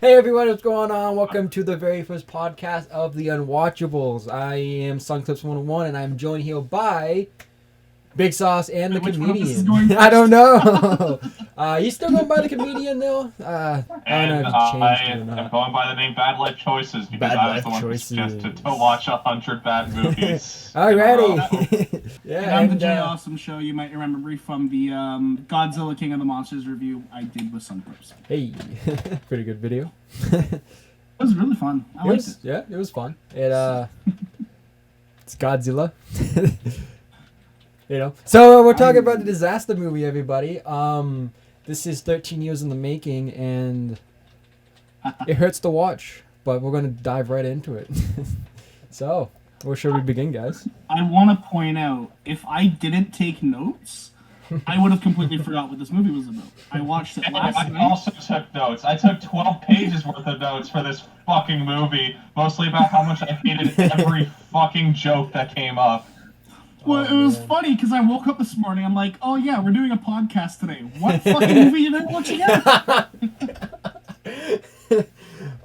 Hey everyone, what's going on? Welcome to the very first podcast of the Unwatchables. I am Sunclips 101 and I'm joined here by Big Sauce and the comedian. I don't know. You still going by the comedian though? I don't know if you changed it or not. I'm going by the name Bad Life Choices because I was the one who suggested to watch 100 bad movies. Alrighty. Yeah, and on the J Awesome show, you might remember me from the Godzilla King of the Monsters review I did with Sunclips. Hey, pretty good video. It was really fun. I liked it. Yeah, it was fun. It's Godzilla. So we're talking about the disaster movie, everybody. This is 13 years in the making, and it hurts to watch, but we're gonna dive right into it. So, where should we begin, guys? I want to point out, if I didn't take notes, I would have completely forgot what this movie was about. I watched it last night. I also took notes. I took 12 pages worth of notes for this fucking movie, mostly about how much I hated every fucking joke that came up. Well, it was funny because I woke up this morning. I'm like, oh yeah, we're doing a podcast today. What fucking movie you been watching again?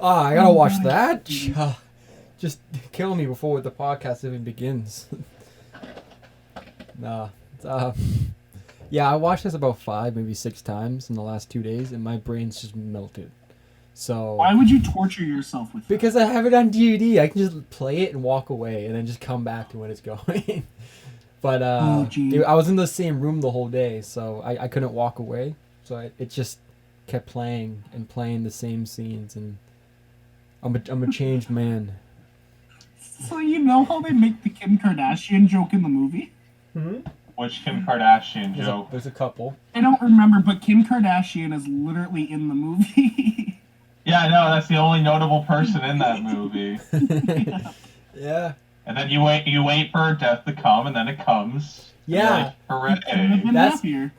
I gotta watch that. Just kill me before the podcast even begins. Nah. Yeah, I watched this about 5, maybe 6 times in the last 2 days, and my brain's just melted. So why would you torture yourself with that? Because I have it on DVD. I can just play it and walk away, and then just come back to when it's going. But I was in the same room the whole day, so I couldn't walk away. So it just kept playing and playing the same scenes, and I'm a changed man. So you know how they make the Kim Kardashian joke in the movie? Mm-hmm. Which Kim Kardashian joke? There's a couple. I don't remember, but Kim Kardashian is literally in the movie. Yeah, I know. That's the only notable person in that movie. Yeah. And then you wait for her death to come, and then it comes. Yeah. Like, hooray. That's dude.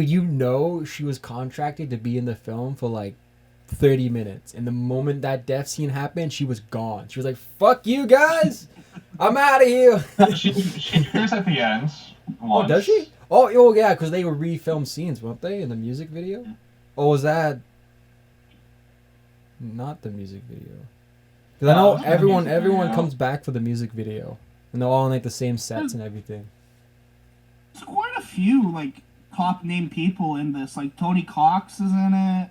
You know she was contracted to be in the film for like 30 minutes, and the moment that death scene happened, she was gone. She was like, "Fuck you guys, I'm out of here." She appears at the end. Oh, Once. does she? Oh yeah, because they were refilmed scenes, weren't they, in the music video? Or was that not the music video? Because I know everyone comes back for the music video, and they're all on like the same sets and everything. There's quite a few like top name people in this. Like Tony Cox is in it.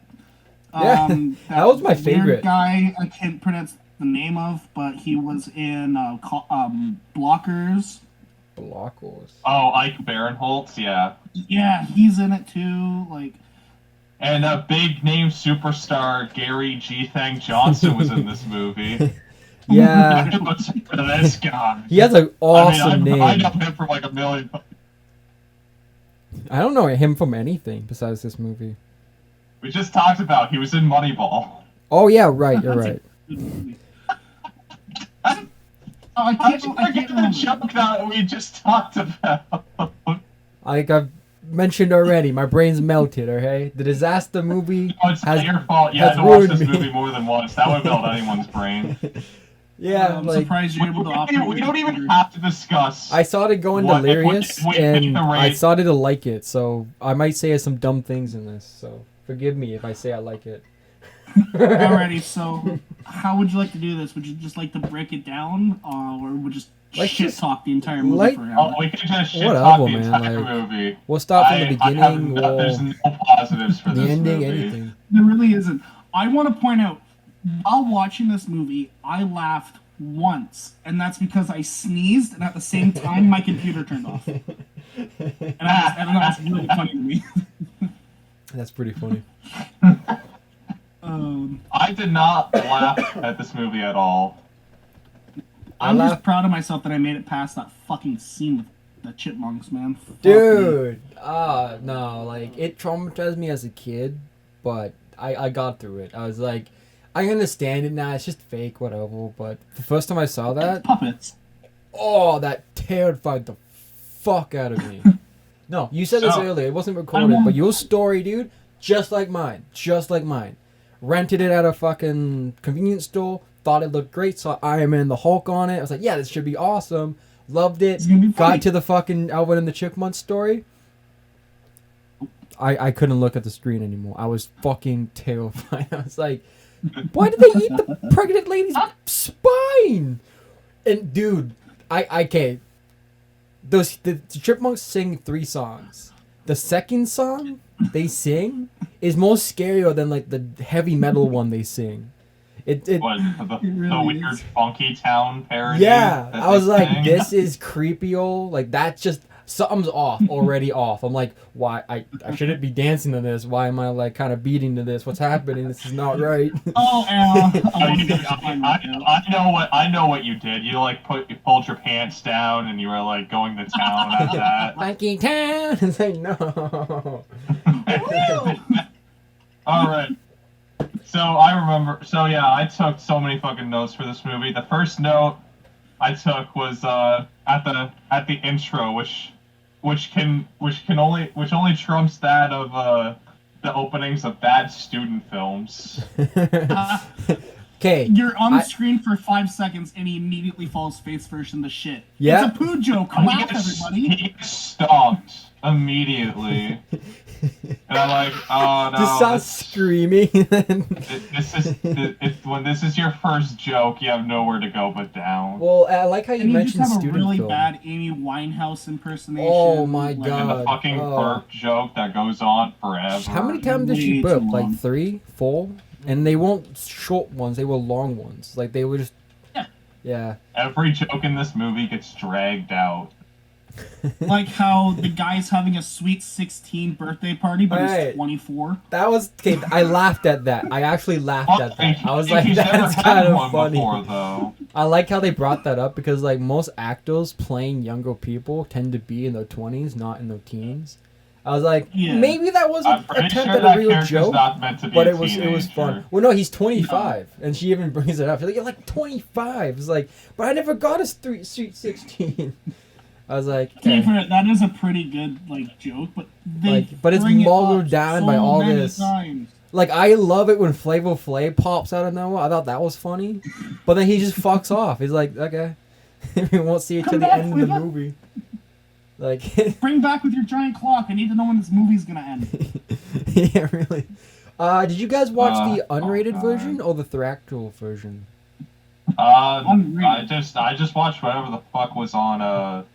Yeah, that was my favorite guy. I can't pronounce the name of, but he was in Blockers. Blockers. Oh, Ike Barinholtz, yeah. Yeah, he's in it too. Like. And a big name superstar Gary G. Thang Johnson was in this movie. Yeah. This guy. He has an awesome name. I know him from like a million. I don't know him from anything besides this movie. We just talked about he was in Moneyball. Oh yeah, right. You're right. I can't forget the joke that we just talked about. Like I've mentioned already, my brain's melted. Okay, the disaster movie. Oh, it's not your fault. You had to watch this movie more than once. That would melt anyone's brain. Yeah, I'm surprised you're able to operate. We don't even have to discuss. I started going delirious, and I started to like it. So I might say some dumb things in this. So forgive me if I say I like it. Alrighty, so how would you like to do this? Would you just like to break it down, or would you just shit talk the entire movie for an hour? Oh, we can just shit talk the entire movie. We'll start from the beginning. There's no positives for this ending, movie. Anything. There really isn't. I want to point out, while watching this movie, I laughed once, and that's because I sneezed, and at the same time, my computer turned off. And that's really funny to me. That's pretty funny. I did not laugh at this movie at all. I'm just proud of myself that I made it past that fucking scene with the chipmunks, man. Dude, no, like, it traumatized me as a kid, but I got through it. I was like, I understand it now, it's just fake, whatever, but the first time I saw that... Puppets. Oh, that terrified the fuck out of me. No, you said this earlier, it wasn't recorded, but your story, dude, just like mine. Rented it at a fucking convenience store, thought it looked great, saw Iron Man the Hulk on it. I was like, yeah, this should be awesome. Loved it. Got to the fucking Alvin and the Chipmunks story. I couldn't look at the screen anymore. I was fucking terrified. I was like, Why did they eat the pregnant lady's spine? And dude, I can't. The chipmunks sing 3 songs. The second song they sing is more scarier than like the heavy metal one they sing. What, the weird Funky Town parody? Yeah, I was like, sing? this is creepier. Like that's just something's off already off. I'm like, why I shouldn't be dancing to this. Why am I like kind of beating to this? What's happening? This is not right. Oh, I know what you did. You like pulled your pants down and you were like going to town at that. Funky Town. It's like no. All right. So I remember. So yeah, I took so many fucking notes for this movie. The first note I took was at the intro, which only trumps that of the openings of bad student films. Okay. You're on screen for 5 seconds and he immediately falls face first in the shit. Yeah. It's a poo joke. Laugh, everybody. He gets stomped immediately. And I'm like, oh no. Just start screaming. When this is your first joke, you have nowhere to go but down. Well, I like how you mentioned just have student a really film. bad Amy Winehouse impersonation. Oh my like, god. And the fucking burp joke that goes on forever. How many times did she burp? Like 3, 4? And they weren't short ones, they were long ones. Like they were just yeah. Every joke in this movie gets dragged out. Like how the guy's having a sweet 16 birthday party, but he's 24. That was okay. I laughed at that. I actually laughed at that. I was like, He's that's never kind had of one funny. before, though. I like how they brought that up because like most actors playing younger people tend to be in their 20s, not in their teens. I was like, maybe that was an attempt at a real joke, but it was fun. Well, no, he's 25, and she even brings it up. She's like, you're like 25. It's like, but I never got a sweet 16. I was like, okay. That is a pretty good like joke, but but it's muddled down by all this. Times. Like I love it when Flavor Flav pops out of nowhere. I thought that was funny, but then he just fucks off. He's like, okay, we won't see it till the end of the movie. Like, bring back with your giant clock. I need to know when this movie's gonna end. Yeah, really. Did you guys watch the unrated version or the theatrical version? I just watched whatever the fuck was on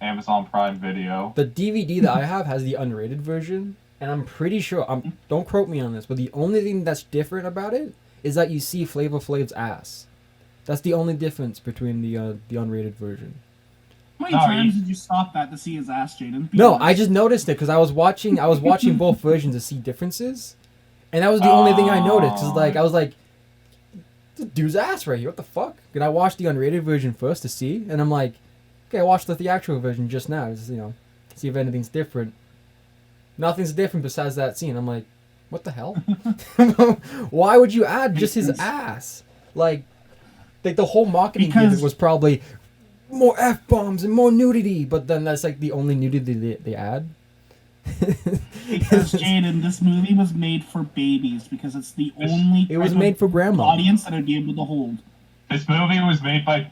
Amazon Prime Video. The DVD that I have has the unrated version, and I'm pretty sure don't quote me on this, but the only thing that's different about it is that you see Flavor Flav's ass. That's the only difference between the unrated version. How many times did you stop that to see his ass, Jaden? No, I just noticed it because I was watching both versions to see differences, and that was the only thing I noticed. Cause like I was like, the dude's ass right here. What the fuck? And I watched the unrated version first to see, and I'm like, okay, I watched the theatrical version just now. Just, see if anything's different. Nothing's different besides that scene. I'm like, what the hell? Why would you add just his ass? Like the whole marketing gimmick was probably more F-bombs and more nudity, but then that's like the only nudity they add. Because Jaden, this movie was made for babies because it's the only made for grandma audience that I'd be able to hold. This movie was made by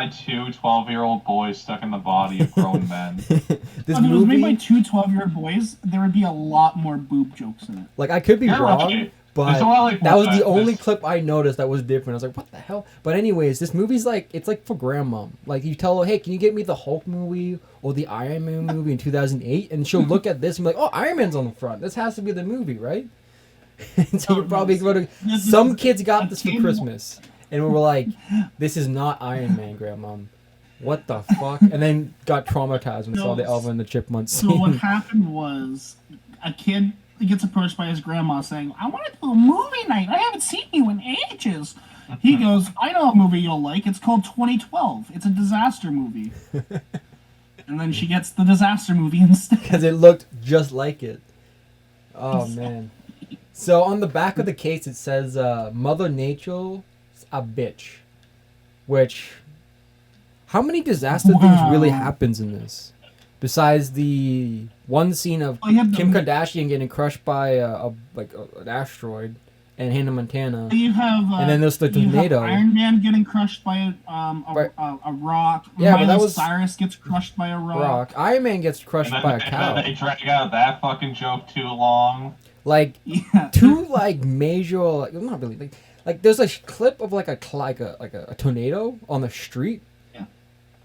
two 12-year-old boys stuck in the body of grown men. If it was made by two 12-year-old boys, there would be a lot more boob jokes in it. Like I could be wrong. Right. But that was the only clip I noticed that was different. I was like, what the hell? But anyways, this movie's like, it's like for grandma. Like you tell her, hey, can you get me the Hulk movie or the Iron Man movie in 2008? And she'll look at this and be like, oh, Iron Man's on the front. This has to be the movie, right? And so you're probably going to... Some kids got this for Christmas. And we were like, this is not Iron Man, grandma. What the fuck? And then got traumatized when saw the Alvin and the Chipmunks scene. So what happened was a kid... He gets approached by his grandma saying, I want to do a movie night. I haven't seen you in ages. He goes, I know a movie you'll like. It's called 2012. It's a disaster movie. And then she gets the disaster movie instead. Because it looked just like it. Oh, man. So on the back of the case, it says, Mother Nature's a bitch. Which, how many disaster things really happens in this? Besides the one scene of Kim Kardashian getting crushed by an asteroid and Hannah Montana. You have, and then there's the tornado. Iron Man getting crushed by a rock. Yeah, but that was Cyrus gets crushed by a rock. Iron Man gets crushed by a cow. They drag out that fucking joke too long. Like Yeah. two like major, like not really like there's a clip of like a tornado on the street, Yeah.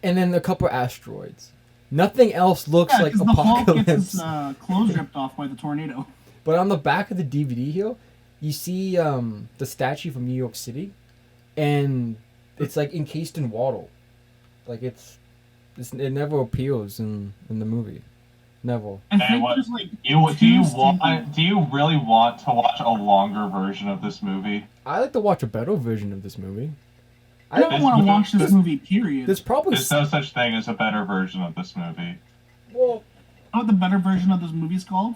and then a couple asteroids. Nothing else looks Yeah, like 'cause the Hulk gets apocalypse. his clothes ripped off by the tornado. But on the back of the DVD here, you see the statue from New York City, and it's like encased in water. Like it never appears in the movie. Never. I Hey, think what- there's like Do you Stevie. do you really want to watch a longer version of this movie? I like to watch a better version of this movie. I don't This want to movie- watch this movie. Period. There's probably There's no such thing as a better version of this movie. well, You know what the better version of this movie's called?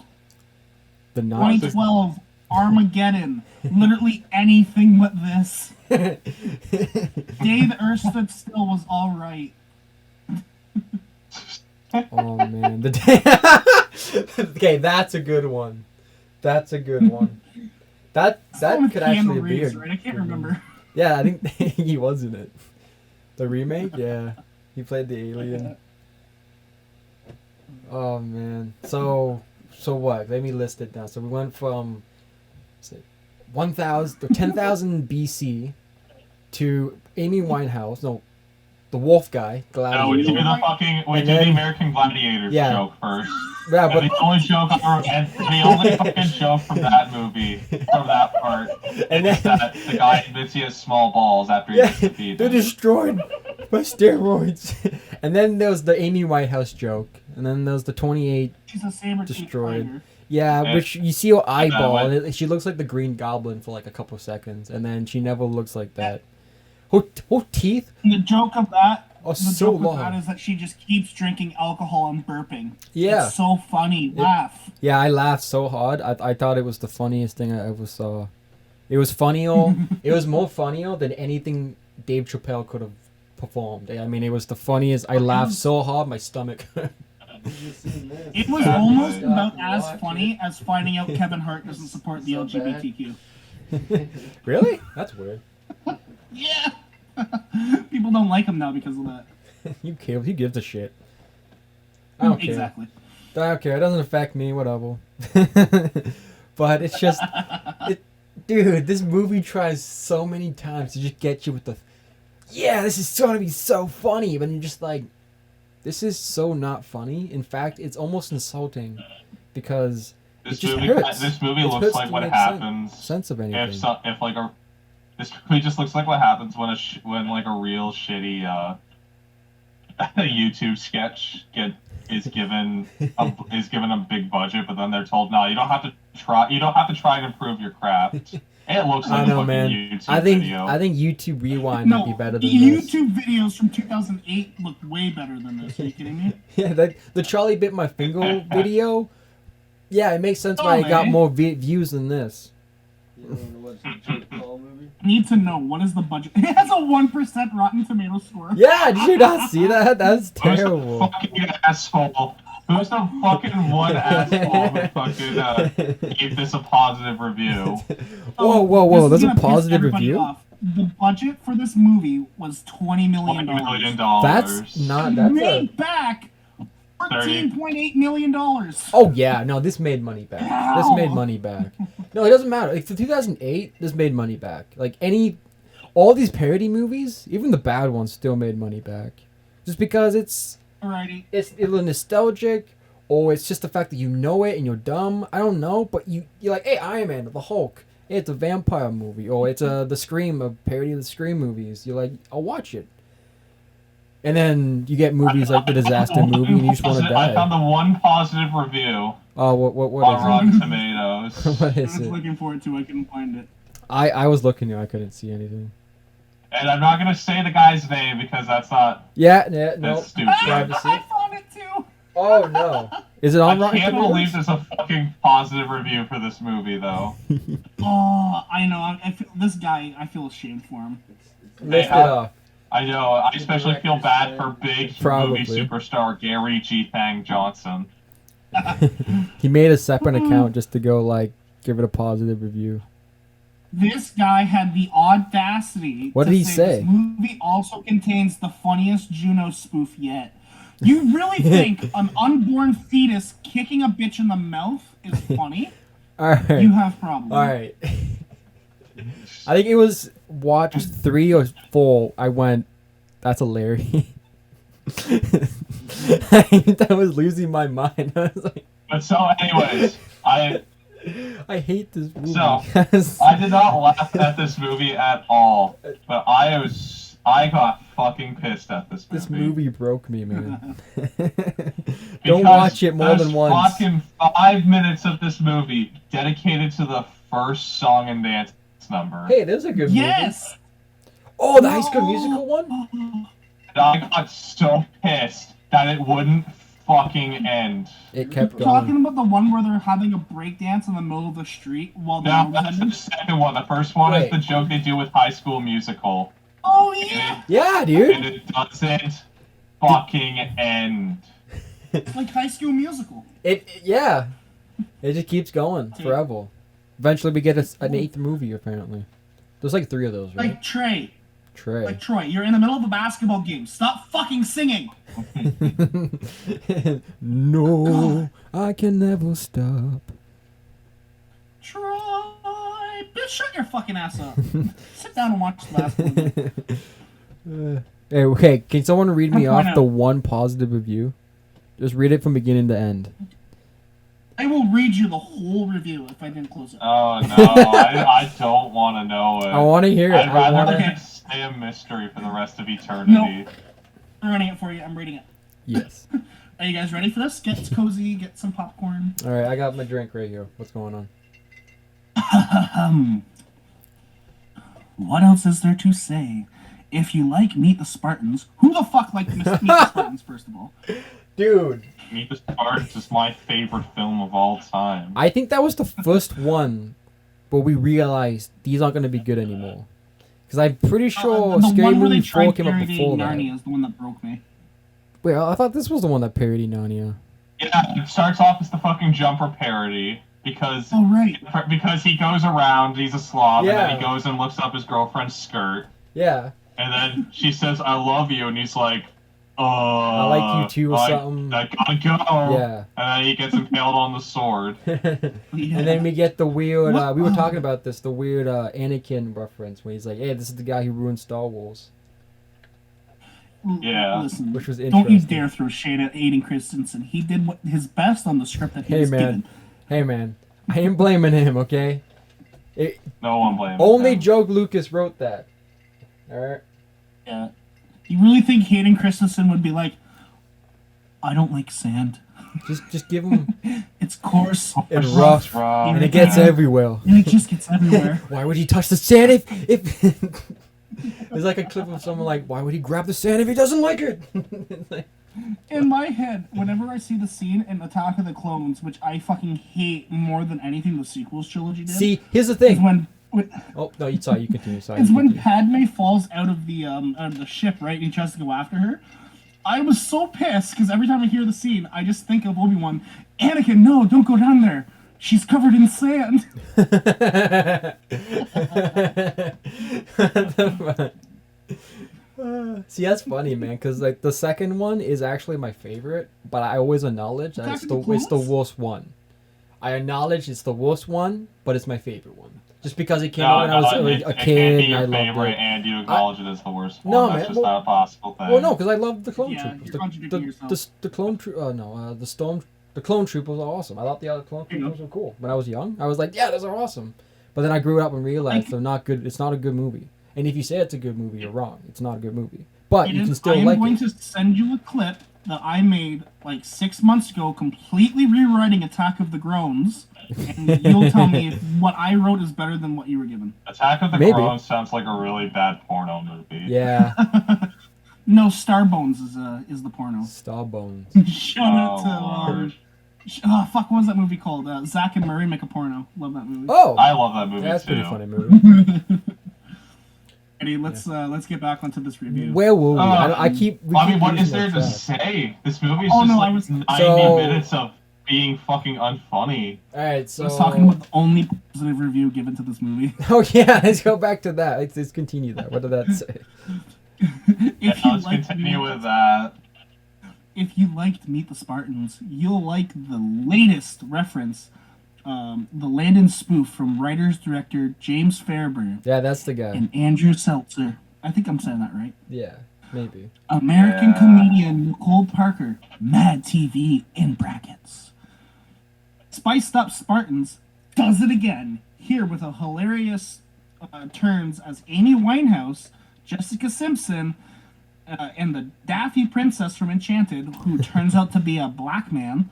the Nazis. 2012 Armageddon. Literally anything but this. Day the Earth Stood Still was all right. Oh man, the day. Okay, that's a good one. That's a good one. That Something with could Keanu actually be Reeves, a right? I can't good one. remember. Yeah, I think he was in it. The remake, yeah, he played the alien. Oh man, so what? Let me list it down. So we went from 10,000 BC to Amy Winehouse. No, the wolf guy, No, we Gladiator. do the fucking we And do the then- American Gladiator Yeah. joke first. Yeah, And but the only joke and the only fucking joke from that movie, from that part, and is then that the guy admits he has small balls after he yeah, gets defeated. they're destroyed by steroids. And then there was the Amy Whitehouse joke, and then there was the 28. She's a saber Destroyed. Yeah, Yeah. which you see her eyeball, one. and she looks like the Green Goblin for like a couple seconds, and then she never looks like that. Her teeth And the joke of that, are the so joke of that long. is that she just keeps drinking alcohol and burping. Yeah. It's so funny. Laugh. Yeah, I laughed so hard. I thought it was the funniest thing I ever saw. It was funnier. It was more funnier than anything Dave Chappelle could have performed. I mean, it was the funniest. I laughed so hard, my stomach hurt. It was Yeah. almost Stop about and as watch funny as finding out Kevin Hart doesn't support the So bad. LGBTQ. Really? That's weird. Yeah. People don't like him now because of that. You care? Who gives a shit? I don't care. Exactly. I don't care. It doesn't affect me. Whatever. But it's just, dude. This movie tries so many times to just get you with the, yeah, this is gonna be so funny, but you're just like, this is so not funny. In fact, it's almost insulting, because This it just movie, hurts. this movie It looks hurts like to what make happens sense of anything. this movie just looks like what happens when when like a real shitty YouTube sketch is given a big budget, but then they're told, no, you don't have to try and improve your craft. It looks like I a know, fucking man. YouTube I think video. YouTube Rewind might be No, better the than this. YouTube videos from 2008 look way better than this. Are you kidding me? Yeah, the Charlie bit my finger video. Yeah, it makes sense Oh, why it got man. more views than this. You want to watch the Jake Paul movie? Need to know what is the budget. It has a 1% Rotten Tomato score. Yeah, did you not see that? That's Who's the terrible. fucking asshole? Who's the fucking one asshole who fucking gave this a positive review? Whoa! This There's is a gonna piss positive everybody review. off. The budget for this movie was $20 million. $20 million. That's not. That's a. Made back $14.8 million. Oh yeah, no, this made money back. This made Ow. money back. No, it doesn't matter. Like for 2008, this made money back. Like all these parody movies, even the bad ones, still made money back. Just because it's Alrighty. either nostalgic, or it's just the fact that you know it and you're dumb. I don't know, but you're like, hey, Iron Man, the Hulk. Hey, it's a vampire movie, or it's the Scream, a parody of the Scream movies. You're like, I'll watch it. And then you get movies like the Disaster Movie, and you just want to I found die. the one positive review Oh, what on is Rotten Tomatoes. it? What I is was it? looking for it too. I couldn't find it. I was looking here, I couldn't see anything. And I'm not gonna say the guy's name because that's not Yeah, that's no. stupid. Privacy. I found it too. Oh no. Is it I on Rotten can't Tomatoes? believe there's a fucking positive review for this movie though. Oh, I know. I feel, this guy. I feel ashamed for him. Lift it Yeah. off. I know. I especially feel bad for big Probably. movie superstar Gary G. Thang Johnson. He made a separate account just to go like give it a positive review. This guy had the audacity. What to did he say? This movie also contains the funniest Juno spoof yet. You really think an unborn fetus kicking a bitch in the mouth is funny? All right. You have problems. All right. I think it was watch 3 or 4. I went, that's hilarious. I was losing my mind. I was like, But so, anyways, I hate this movie. So, I did not laugh at this movie at all, but I got fucking pissed at this movie. This movie broke me, man. Because Don't watch it more than once. Fucking 5 minutes of this movie dedicated to the first song and dance number. Hey, there's a good movie. Yes. Oh, the High School Musical one? And I got so pissed that it wouldn't fucking end. It kept Talking going. about the one where they're having a breakdance in the middle of the street while the No, that's the second one. The first one is Wait. the joke they do with High School Musical. Oh yeah. Yeah, And dude. it doesn't fucking end. Like High School Musical. Yeah. It just keeps going forever. Eventually we get an 8th movie, apparently. There's like 3 of those, right? Like Trey. Trey. Like Troy, you're in the middle of a basketball game. Stop fucking singing. No, I can never stop. Troy, bitch, shut your fucking ass up. Sit down and watch the basketball game. Okay, can someone read me Point off out. the one positive review? Just read it from beginning to end. I will read you the whole review if I didn't close it. Oh no, I don't want to know it. I want to hear it. I'd rather Okay. it stay a mystery for the rest of eternity. I'm running it for you. I'm reading it. Yes. Are you guys ready for this? Get cozy, get some popcorn. All right, I got my drink right here. What's going on? What else is there to say? If you like Meet the Spartans, who the fuck liked Meet the Spartans, first of all? Dude, Meet the Spartans is my favorite film of all time. I think that was the first one where we realized these aren't going to be good anymore. Because I'm pretty sure the Scary one where they Movie 4 tried came out parodying before Narnia that. is the one that broke me. Wait, I thought this was the one that parodied Narnia. Yeah, it starts off as the fucking Jumper parody because Oh, right. he goes around, he's a slob, and then Yeah. he goes and looks up his girlfriend's skirt, Yeah. and then she says, "I love you," and he's like, I like you too," or I something. gotta go. Yeah. And then he gets impaled on the sword. Yeah. And then we get the weird, What? we were talking about this, the weird Anakin reference when he's like, hey, this is the guy who ruined Star Wars. Yeah. Listen, Which was don't you interesting. dare throw shade at Aiden Christensen. He did his best on the script that he Hey, was man. given. Hey, man. I ain't blaming him, okay? No one blames Only him. Joe Lucas wrote that. Alright? Yeah. You really think Hayden Christensen would be like, I don't like sand. Just give him It's coarse. and It's rough, rough. and it gets everywhere. And it just gets everywhere. Why would he touch the sand if There's like a clip of someone like, why would he grab the sand if he doesn't like it? It's like, In my head, whenever I see the scene in Attack of the Clones, which I fucking hate more than anything the sequels trilogy did, see, here's the is thing. when Oh no, you continue. Sorry. it's you when continue. Padme falls out of the ship, right, and he tries to go after her. I was so pissed because every time I hear the scene, I just think of Obi-Wan. Anakin, no, don't go down there. She's covered in sand. See, that's funny, man, because like the second one is actually my favorite, but I always acknowledge that Attack it's of the the it's the Clones? worst one. I acknowledge it's the worst one, but it's my favorite one, just because it came out when I was a it kid can't be and your I loved favorite, it. and you acknowledge it as the worst one. No, That's man, just well- not a possible thing. Well, no, because I love the clone Yeah, troopers. you're contradicting yourself. The clone the clone troopers are awesome. I thought the other clone You know. troopers were cool. When I was young, I was like, yeah, those are awesome. But then I grew up and realized they're not good. It's not a good movie. And if you say it's a good movie, you're wrong. It's not a good movie. But you can I still am like going it. to send you a clip that I made like 6 months ago, completely rewriting Attack of the Groans, and you'll tell me if what I wrote is better than what you were given. Attack of the Maybe. Clones sounds like a really bad porno movie. Yeah, No, Starbones is the porno. Starbones. Shout out to Lord. fuck, what was that movie called? Zach and Murray make a porno. Love that movie. Oh, I love that movie that's a too. pretty funny movie. Ready, let's get back onto this review. Where were we? I keep. we I mean, keep what is losing there that to track. say? This movie is Oh, just no, like I was- 90 So- minutes of being fucking unfunny. All right, I so. was talking about the only positive review given to this movie. Oh yeah, let's go back to that. Let's continue that. What did that say? If Yeah, let's continue with that. If you liked Meet the Spartans, you'll like the latest reference the Landon spoof from writers-director James Fairbairn Yeah, that's the guy. and Andrew Seltzer. I think I'm saying that right. Yeah, maybe. American comedian Nicole Parker, Mad TV in brackets. Spiced Up Spartans does it again, here with a hilarious turns as Amy Winehouse, Jessica Simpson, and the Daffy Princess from Enchanted, who turns out to be a black man.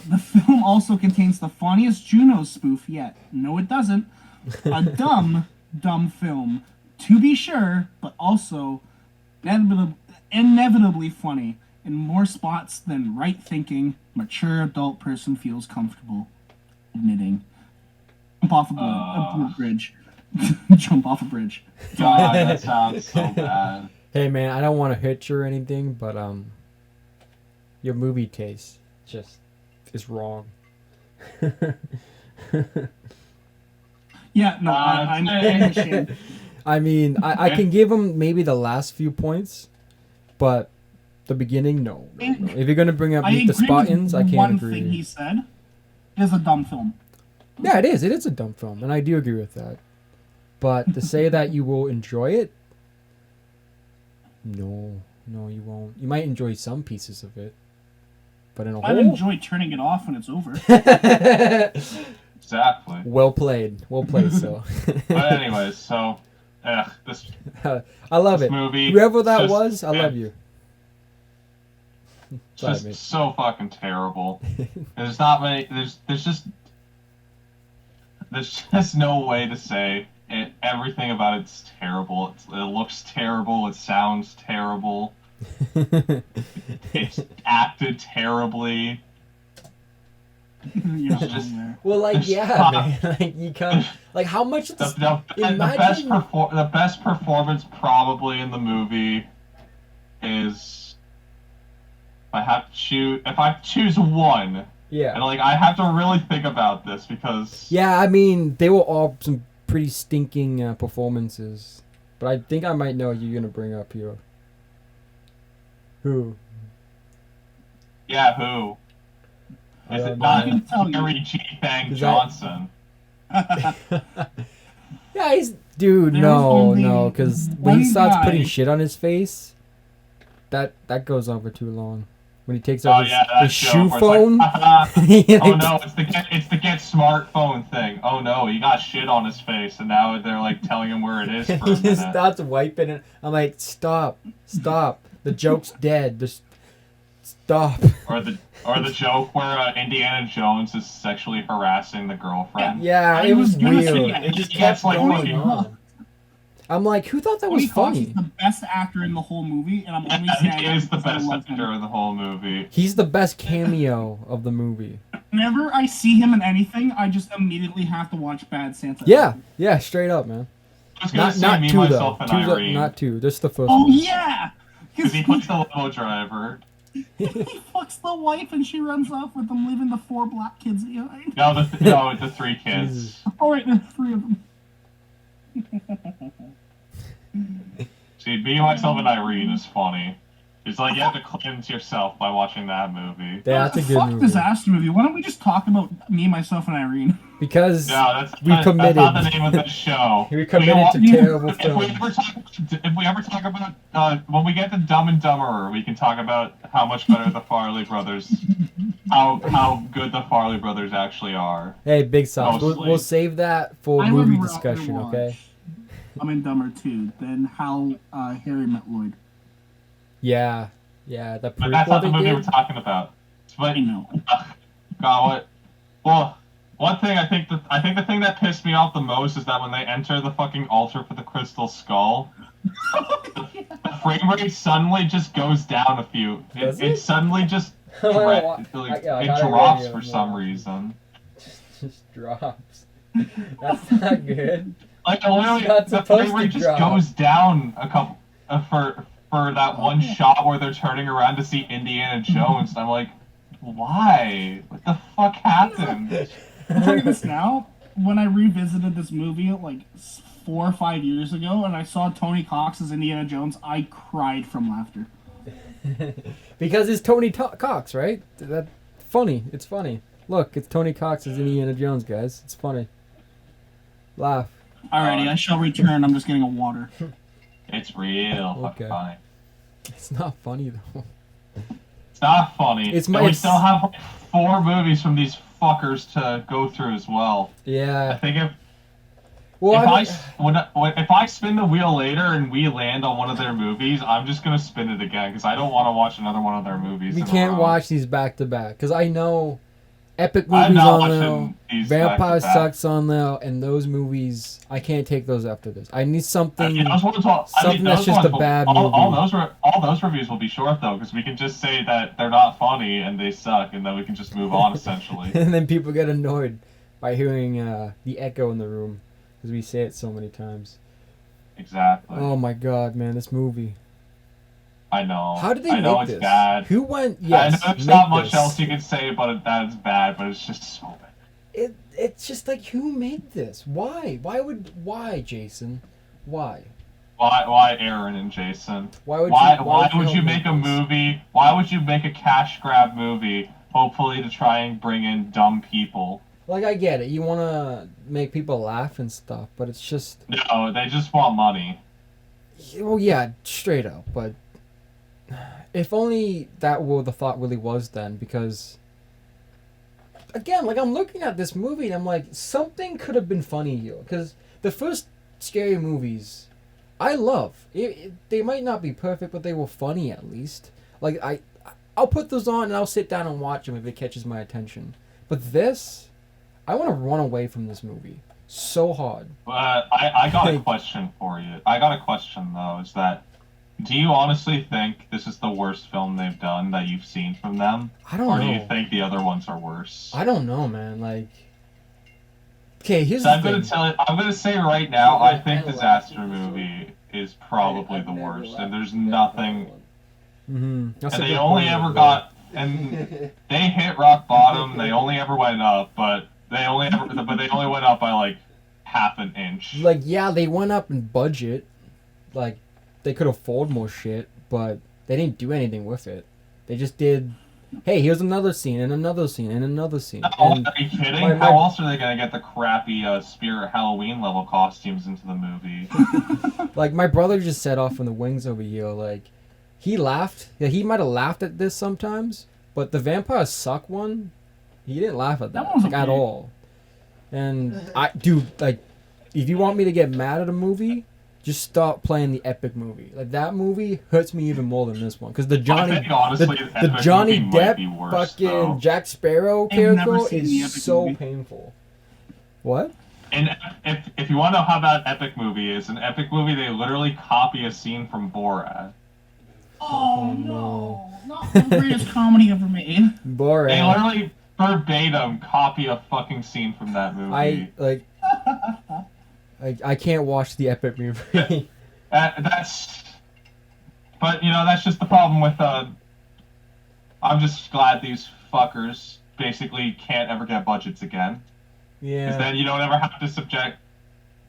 The film also contains the funniest Juno spoof yet. No, it doesn't. A dumb film, to be sure, but also inevitably funny in more spots than right-thinking, mature adult person feels comfortable admitting. Jump off a bridge. Jump off a bridge. God, that sounds so bad. Hey man, I don't want to hit you or anything, but your movie taste just is wrong. Yeah, no, I'm ashamed. I mean, I can give him maybe the last few points, but the beginning, no. If you're gonna bring up Meet the Spartans, I can't one agree. thing he said is a dumb film. Yeah, it is. It is a dumb film, and I do agree with that. But to say that you will enjoy it, no, you won't. You might enjoy some pieces of it, but in a I'd whole. enjoy turning it off when it's over. Exactly. Well played, so. But anyways, so, this I love it. movie. Whoever that just- was, I love you. It's Sorry, just mate. so fucking terrible. There's not many. There's just no way to say it. Everything about it's terrible. It looks terrible. It sounds terrible. It's acted terribly. You're not Just- wrong there. Well, like, yeah, man. Like, you can't. Like, how much of this. The best performance probably in the movie is if I choose one, Yeah. and like I have to really think about this because Yeah, I mean, they were all some pretty stinking performances. But I think I might know who you're going to bring up here. Who? yeah, who? Is it know. I can not tell you. Jerry G. Bang Is that- Johnson? Yeah, he's... Dude, There's no, only because when he one starts guy- putting shit on his face, that goes on for too long. When he takes Oh out yeah, his that shoe joke phone. where it's like, oh Like, no, it's the get smartphone thing. Oh no, he got shit on his face, and now they're like telling him where it is for a he just minute. starts wiping it. I'm like, stop. The joke's dead. Just stop. Or the joke where Indiana Jones is sexually harassing the girlfriend. Yeah, I it was was gonna say weird. that. It just He kept gets, like, going fucking- on. I'm like, who thought that was Tony Hawk funny? is the best actor in the whole movie, and I'm only He saying is the because I best love him. actor in the whole movie. He's the best cameo of the movie. Whenever I see him in anything, I just immediately have to watch Bad Santa. Yeah, straight up, man. I was gonna say Not me, two though. myself, and Irene. Not two. Just the first Oh one. yeah, Because he puts the limo driver. he fucks the wife and she runs off with him, leaving the 4 black kids behind. No, the 3 kids. Jesus. Oh wait, there's 3 of them. See, me, myself, and Irene is funny. It's like you have to cleanse yourself by watching that movie. Yeah, that's a good Fuck movie. disaster movie. Why don't we just talk about Me, Myself, and Irene? Because No, We committed. That's not the name of the show. we committed to you- terrible If we films. ever talk about when we get to Dumb and Dumberer, we can talk about how much better the Farley brothers, how good the Farley brothers actually are. Hey, Big Sauce. Mostly. We'll save that for I would movie rather discussion, watch okay? Dumb and Dumber 2 than How Harry Met Lloyd. Yeah, the But that's not the prequel movie they we're did. talking about. But I know. God, what? Well, one thing I think the thing that pissed me off the most is that when they enter the fucking altar for the crystal skull, the frame rate suddenly just goes down a few. Does It it? suddenly just I wanna wa- like, I it gotta drops radio for more. some reason. Just drops. That's not good. Like literally, not the supposed frame rate to just drop. goes down a couple for that one shot where they're turning around to see Indiana Jones. And I'm like, why? What the fuck happened? I'll tell you this now. When I revisited this movie like 4 or 5 years ago, and I saw Tony Cox as Indiana Jones, I cried from laughter. Because it's Tony Cox, right? That funny. It's funny. Look, it's Tony Cox as Indiana Jones, guys. It's funny. Laugh. Alrighty, I shall return. I'm just getting a water. It's real fucking Okay. funny. It's not funny though. It's not funny. It's And my- we still have like 4 movies from these fuckers to go through as well. I Yeah. think if Well, if I spin the wheel later and we land on one of their movies, I'm just gonna spin it again because I don't want to watch another one of their movies. we in a can't row. watch these back to back because I know epic I'm movies not on there, watching these Vampire back-to-back. Sucks on there, and those movies I can't take those after this. I need something. Those ones will- something that's those just ones a will- bad all movie. those reviews will be short though, because we can just say that they're not funny and they suck, and then we can just move on essentially. And then people get annoyed by hearing the echo in the room because we say it so many times. Exactly. Oh my god, man, this movie. I know. How did they I know make it's this? bad. Who went? Yes, I know there's make not much this. else you can say about it that is bad, but it's just so bad. It's just like, who made this? Why? Why, Jason? Why? Why Aaron and Jason? Why would Why you would you make a this? movie? Why would you make a cash grab movie? Hopefully to try and bring in dumb people. Like, I get it. You want to make people laugh and stuff, but it's just... No, they just want money. Well, yeah, straight up, but... If only that were the thought really was then, because... Again, like, I'm looking at this movie and I'm like, something could have been funny here. Because the first scary movies, I love. They might not be perfect, but they were funny at least. Like, I'll put those on and I'll sit down and watch them if it catches my attention. But this... I want to run away from this movie so hard. I got a question for you. I got a question though. Is that, do you honestly think this is the worst film they've done that you've seen from them? I don't Or know. do you think the other ones are worse? I don't know, man. Like, okay, here's So the I'm thing. gonna tell you. I'm gonna say right now. I think I Disaster laughed at this Movie is probably I've the never worst, laughed and there's at that nothing. one. Mm-hmm. And they only ever got, and they hit rock bottom. They only ever went up, but they only went up by like half an inch. Like, yeah, they went up in budget. Like, they could afford more shit, but they didn't do anything with it. They just did, hey, here's another scene, and another scene, and another scene. Oh, And are you kidding? my- How else are they gonna get the crappy Spirit Halloween level costumes into the movie? like, my brother just set off from the wings over here. Like, he laughed. Yeah, he might have laughed at this sometimes, but the Vampire Suck one, he didn't laugh at That that, one's like, at okay. all. And dude, like, if you want me to get mad at a movie, just stop playing the epic movie. Like, that movie hurts me even more than this one, because the Johnny, I think, honestly, the Epic Johnny movie might be Depp worse, fucking though. Jack Sparrow I've never character seen the is Epic so movie. painful. What? And if you want to know how bad Epic Movie is, an Epic Movie, they literally copy a scene from Borat. Oh no, not the greatest comedy ever made. They Boring. literally verbatim copy a fucking scene from that movie. I can't watch the epic movie. That's, but you know, that's just the problem with. I'm just glad these fuckers basically can't ever get budgets again. Yeah. Because then you don't ever have to subject.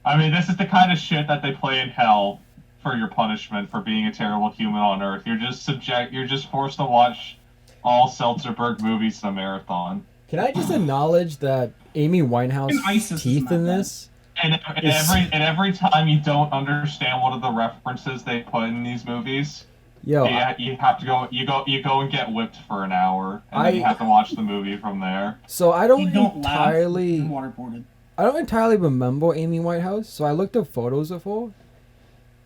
I mean, this is the kind of shit that they play in hell for your punishment for being a terrible human on Earth. You're just forced to watch all Seltzerberg movies in a marathon. Can I just acknowledge that Amy Winehouse's And ISIS teeth is in not this? And It's- every time you don't understand one of the references they put in these movies, Yo, you have to go and get whipped for an hour, and then you have to watch the movie from there. so I You don't don't laugh. entirely, You're waterboarded. I don't entirely remember Amy Winehouse. So I looked up photos of her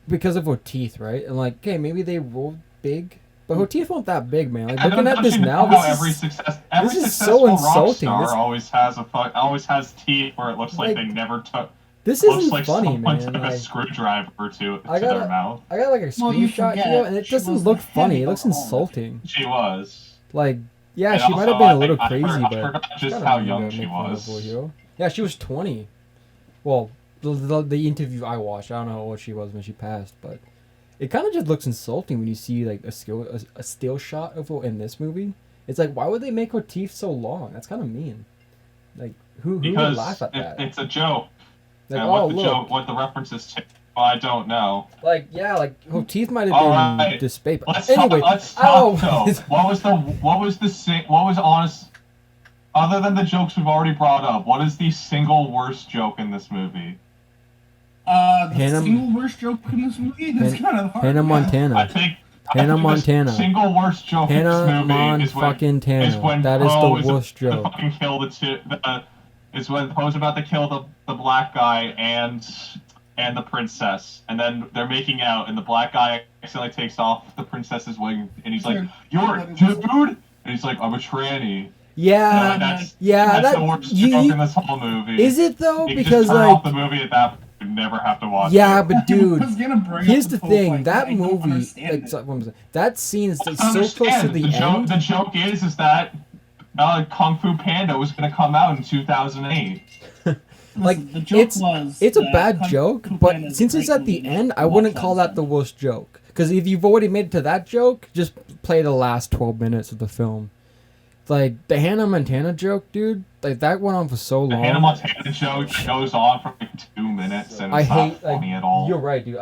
because of her teeth, right? And like, okay, maybe they were big, but her teeth weren't that big, man. Like, I looking don't at this actually now, know how this every is successful so rock insulting. star This- always has teeth where it looks like Like, they never took. this Looks isn't like funny, someone man. took a Like, screwdriver to I their gotta- mouth. I got like a Well, you screenshot forget, here, and it she doesn't was look the funny. heavy It looks alcoholic. insulting. She was. Like, yeah, And she might have also, been a I little think- I crazy, but forgot just kinda how weird young to she make fun of was. her here. Yeah, she was 20. Well, the interview I watched, I don't know how old she was when she passed, but it kind of just looks insulting when you see like a still shot of her in this movie. It's like, why would they make her teeth so long? That's kind of mean. Like, who would Because laugh at that? it's a joke. Like, And oh, what the look. joke, what the reference is to, I don't know. Like, yeah, like her teeth might have All been right. disfavored. Let's Anyway, talk. Let's oh, talk though. What was honest? other than the jokes we've already brought up, what is the single worst joke in this movie? The single worst joke in this movie? That's kind of hard. Hannah Montana. I think Montana. The single worst joke in this movie is when that is Poe the worst joke. Fucking kill is when Poe's about to kill the black guy and the princess, and then they're making out, and the black guy accidentally takes off the princess's wing, and he's like, "You're a dude," and he's like, "I'm a tranny." Yeah, that's that, the worst joke in this whole movie. Is it though? You Because just turn like off the movie at that point, you never have to watch. Yeah, it. but dude, here's the thing: like, that I don't movie, understand that scene is like, so close to the end. The joke is that Kung Fu Panda was going to come out in 2008. Like the joke it's a bad joke, but since it's at the end, I wouldn't call that the worst joke. Because if you've already made it to that joke, just play the last 12 minutes of the film. Like the Hannah Montana joke, dude. Like that went on for so long. The Hannah Montana joke goes on for like 2 minutes, and it's not funny at all. You're right, dude.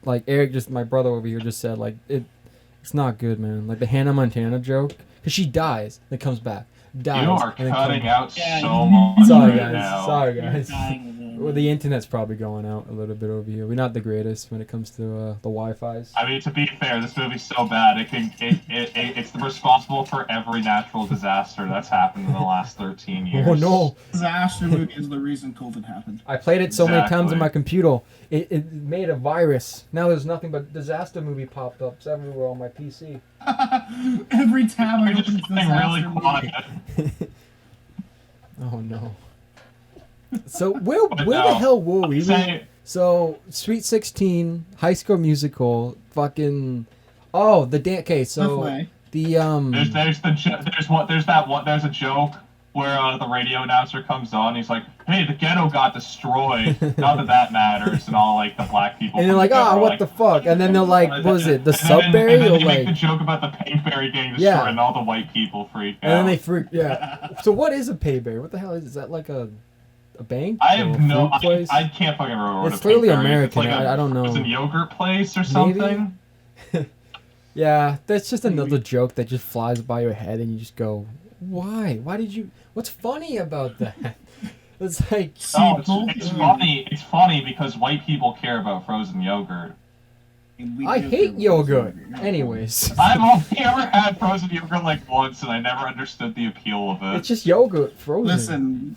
Like Eric, just my brother over here, just said like it's not good, man. Like the Hannah Montana joke, because she dies, then comes back. Dies, you are and cutting out Yeah, so much Sorry, right guys. now. Sorry, You're guys. dying of it. Well, the internet's probably going out a little bit over here. We're not the greatest when it comes to the Wi-Fi's. I mean, to be fair, this movie's so bad it's responsible for every natural disaster that's happened in the last 13 years. Oh no! Disaster movie is the reason COVID happened. I played it so many times on Exactly. my computer. It made a virus. Now there's nothing but disaster movie pop-ups everywhere on my PC. Every time I You're open just disaster getting really movie. quiet. Oh no! So where But the no, hell were we? Say, So Sweet 16, High School Musical, fucking. Oh, the dance. Okay, so Halfway. the there's a joke where the radio announcer comes on. He's like, "Hey, the ghetto got destroyed. Not that matters." And all like the black people. and they're from like, the ghetto "Ah, are what like, the fuck?" And then they're like, "What was it? The and then Sudbury they or make the like?" joke about the Payberry getting destroyed, Yeah. and all the white people freak out. And then they freak. Yeah. So what is a Payberry? What the hell is that? Like a bank? I Or a have no. food place? I can't fucking remember what It's a clearly Payberry is. American, It's like I don't know. It's a yogurt place or Maybe? something. Yeah, that's just another joke that just flies by your head, and you just go, "Why? Why did you? What's funny about that?" It's like, No, it's funny. It's funny because white people care about frozen yogurt. I hate yogurt. Anyways, I've only ever had frozen yogurt like once, and I never understood the appeal of it. it's just yogurt frozen. Listen,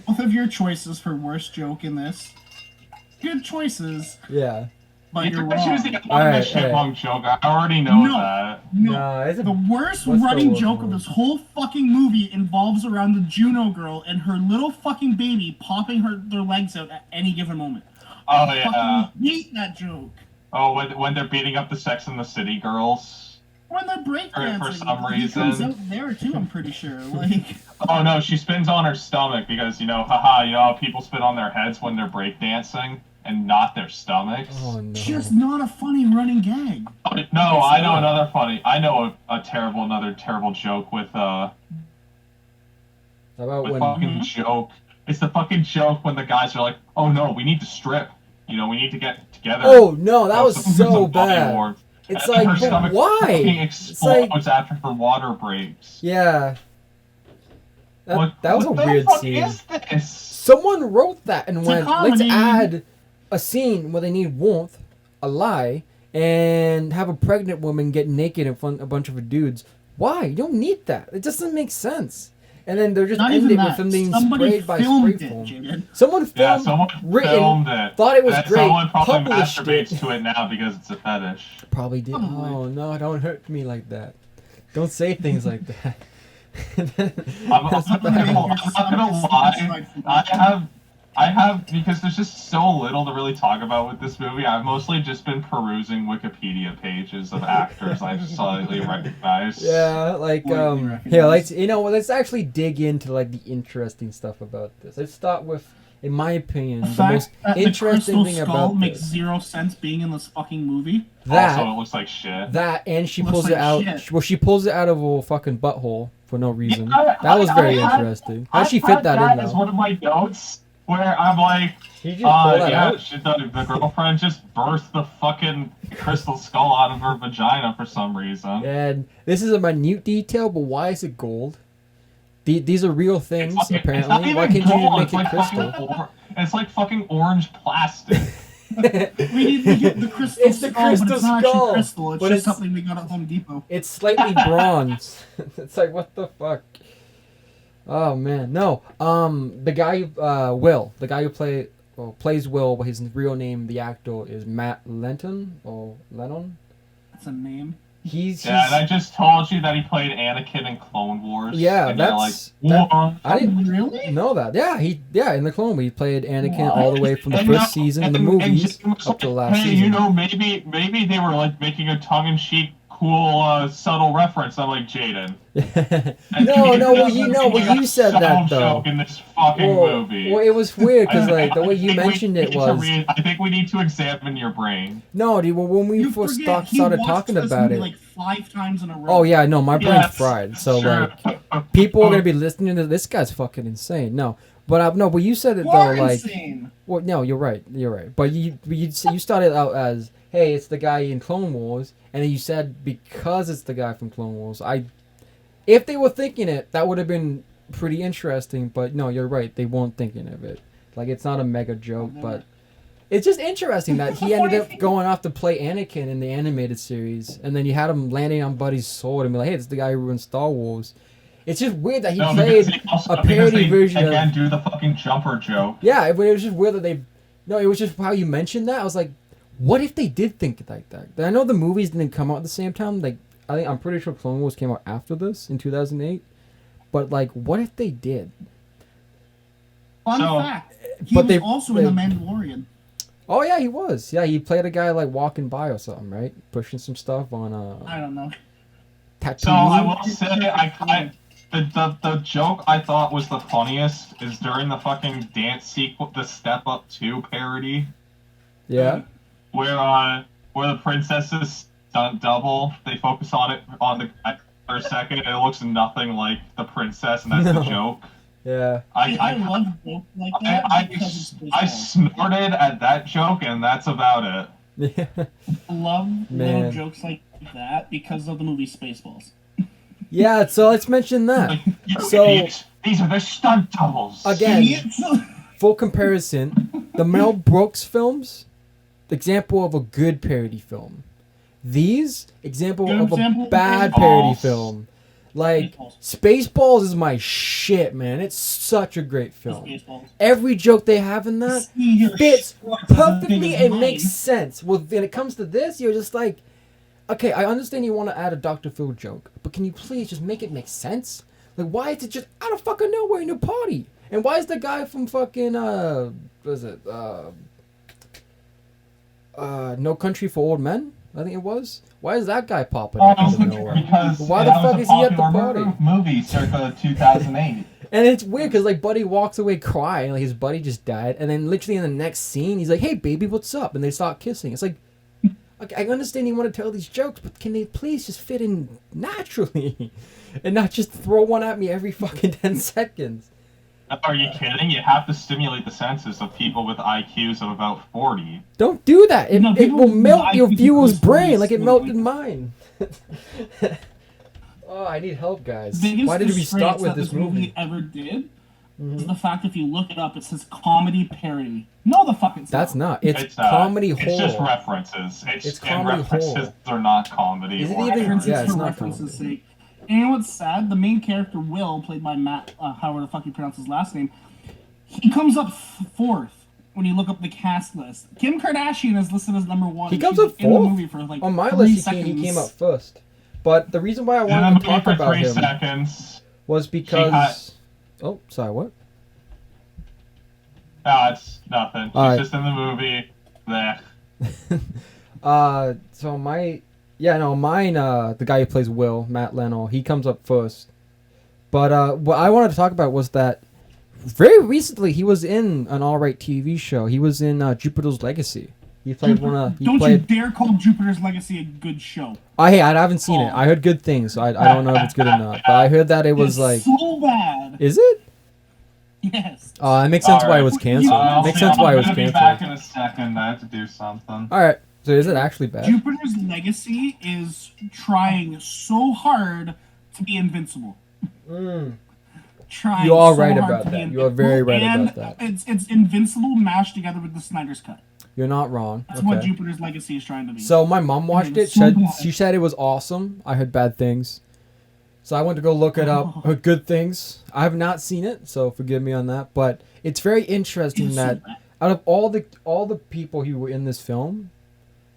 both of your choices for worst joke in this, good choices, Yeah. but you're You're choosing wrong. a Alright, chipmunk joke. I already know No. that. No, Nah, it's a the worst What's the running worst joke one? of this whole fucking movie involves around the Juno girl and her little fucking baby popping their legs out at any given moment. Oh I yeah. fucking hate that joke. Oh, when they're beating up the Sex and the City girls. When they're breakdancing, For some he comes reason. out there too. I'm pretty sure. Like, Oh no, she spins on her stomach because haha, how people spin on their heads when they're breakdancing and not their stomachs. Oh no. just not a funny running gag. No, I know another funny. I know another terrible joke with How about when? fucking joke. It's the fucking joke when the guys are like, "Oh no, we need to strip. We need to get together." Oh no, that was Some so body bad. warmth." It's And like, her but stomach why? fucking It's like, explodes after her water breaks. yeah. That was a what weird the fuck scene. is this? Someone wrote that and It's a went, let's comedy. add a scene where they need warmth, a lie, and have a pregnant woman get naked in front of a bunch of dudes. Why? You don't need that. It doesn't make sense. And then they're just Not ending even with that. them being Somebody sprayed by filmed spray it, foam. Jaden. Someone Yeah, filmed, someone written, filmed it. thought it was And great, someone probably published masturbates it. to it now because it's a fetish. Probably did. Probably. Oh no, don't hurt me like that. Don't say things like that. I'm not gonna lie. I have because there's just so little to really talk about with this movie. I've mostly just been perusing Wikipedia pages of actors I've slightly recognized. Yeah, like Widely recognized. here, let's actually dig into like the interesting stuff about this. Let's start with, in my opinion, The the fact most that the interesting crystal thing skull about makes this. zero sense being in this fucking movie. That Also, it looks like shit. and she Looks pulls like it out. shit. Well, she pulls it out of a fucking butthole for no reason. Yeah, that was very I had- interesting. How'd she fit that in as though? one of my notes where I'm like, She just pulled that yeah, out. the girlfriend just birthed the fucking crystal skull out of her vagina for some reason. And this is a minute detail, but why is it gold? These are real things, It's not apparently. even Why can't gold, you make it's it like crystal? it's like fucking orange plastic. We need to get the crystal It's the skull, but crystal it's not skull, actually crystal. It's but just it's- something we got at Home Depot. It's slightly bronze. It's like, what the fuck? Oh man, no. The guy, Will, the guy who plays Will, but his real name, the actor, is Matt Lennon or Lennon. That's a name. He's Yeah, and I just told you that he played Anakin in Clone Wars. Yeah, and you're that's like, that, I didn't Really? know that. Yeah, in the Clone Wars, he played Anakin What? all the way from the And first now- season in the and movies Jim was up to the like, last hey, season. you know, maybe they were like making a tongue-in-cheek, cool, subtle reference. I'm like, Jaden. Well, you said that though. Joke in this fucking movie. Well, it was weird because like the way you think we mentioned it need to was. I think we need to examine your brain. No, dude. Well, when we You first forget, he started watched talking this about movie it. like 5 times in a row. Oh yeah, no, my brain's Yes, fried. So sure. like, people are gonna be listening to this guy's fucking insane. No, but no, but you said it You though. are Like, insane. well, no, you're right. But you started out as, hey, it's the guy in Clone Wars, and then you said because it's the guy from Clone Wars. If they were thinking it, that would have been pretty interesting. But no, you're right. They weren't thinking of it. Like, it's not a mega joke, but it's just interesting that he ended up going off to play Anakin in the animated series, and then you had him landing on Buddy's sword and be like, hey, it's the guy who ruined Star Wars. It's just weird that he played a parody version again, of... do the fucking jumper joke. Yeah, but it was just weird that they... No, it was just how you mentioned that. I was like, what if they did think it like that? I know the movies didn't come out at the same time. Like, I'm pretty sure Clone Wars came out after this, in 2008. But, like, what if they did? Fun So- fact. He But was they- also they- in The Mandalorian. Oh, yeah, he was. Yeah, he played a guy, like, walking by or something, right? Pushing some stuff on I don't know. Tatooine. So I will say, the joke I thought was the funniest is during the fucking dance sequence, the Step Up 2 parody, Yeah. where the princess's stunt double, they focus on it for a second, and it looks nothing like the princess, and that's No. the joke. Yeah. I love jokes like that because it's I baseball. snorted at that joke, and that's about it. Yeah. I love Man. little jokes like that because of the movie Spaceballs. Yeah, so let's mention that. Like, you So- idiots, these are the stunt doubles. Again, Idiots. full comparison, the Mel Brooks films, example of a good parody film. These, example Good of a example, bad Spaceballs. parody film. Like, Spaceballs. Spaceballs is my shit, man. It's such a great film. Spaceballs. Every joke they have in that See your fits shorts as big perfectly as and mine. makes sense. Well, when it comes to this, you're just like, okay, I understand you want to add a Dr. Phil joke, but can you please just make it make sense? Like, why is it just out of fucking nowhere in your party? And why is the guy from fucking, what is it, No Country for Old Men? I think it was. Why is that guy popping up out of nowhere? Because Why the that was fuck a is he at the popular party? Movie circa 2008. And it's weird because like Buddy walks away crying, like his buddy just died, and then literally in the next scene he's like, "Hey baby, what's up?" And they start kissing. It's like, okay, I understand you want to tell these jokes, but can they please just fit in naturally, and not just throw one at me every fucking 10 seconds? Are you kidding? You have to stimulate the senses of people with IQs of about 40. Don't do that. It, No, it people will with melt your IQ viewer's brain is like it funny. melted mine. Oh, I need help, guys. Biggest Why did we start disgrace with that this movie? ever did Mhm. is the fact if you look it up, it says comedy parody. No, the fuck it's That's not. not. It's comedy It's horror. just references. It's And comedy references horror. are not comedy. Is it or even- References Yeah, it's for not references' comedy. sake. And you know what's sad? The main character, Will, played by Matt, however the fuck you pronounce his last name, he comes up fourth when you look up the cast list. Kim Kardashian is listed as number 1. He comes She's up in the fourth? movie for like On my 3 list, seconds. he came up first. But the reason why I In the wanted to movie talk for about 3 him seconds. was because. Oh, sorry, what? No, it's nothing. She's Alright. just in the movie. There. So mine, the guy who plays Will, Matt Leno, he comes up first. But what I wanted to talk about was that very recently he was in an alright TV show. He was in Jupiter's Legacy. He played one of. He Don't played. you dare call Jupiter's Legacy a good show. Hey, I haven't seen it. I heard good things, so I don't know if it's good or not. But I heard that it was It's like. so bad. Is it? Yes. It makes sense why it was Alright. canceled. Makes sense why it was I'm gonna be back canceled. in a second. I have to do something. Alright, so is it actually bad? Jupiter's Legacy is trying so hard to be invincible. trying. You are so right hard about to be that. You are very right and about that. It's Invincible mashed together with the Snyder's Cut. You're not wrong. That's Okay. what Jupiter's Legacy is trying to be. So my mom watched it. So what? She said it was awesome. I heard bad things. So I went to go look it up. Good things. I have not seen it, so forgive me on that. But it's very interesting It's so that bad. out of all the people who were in this film,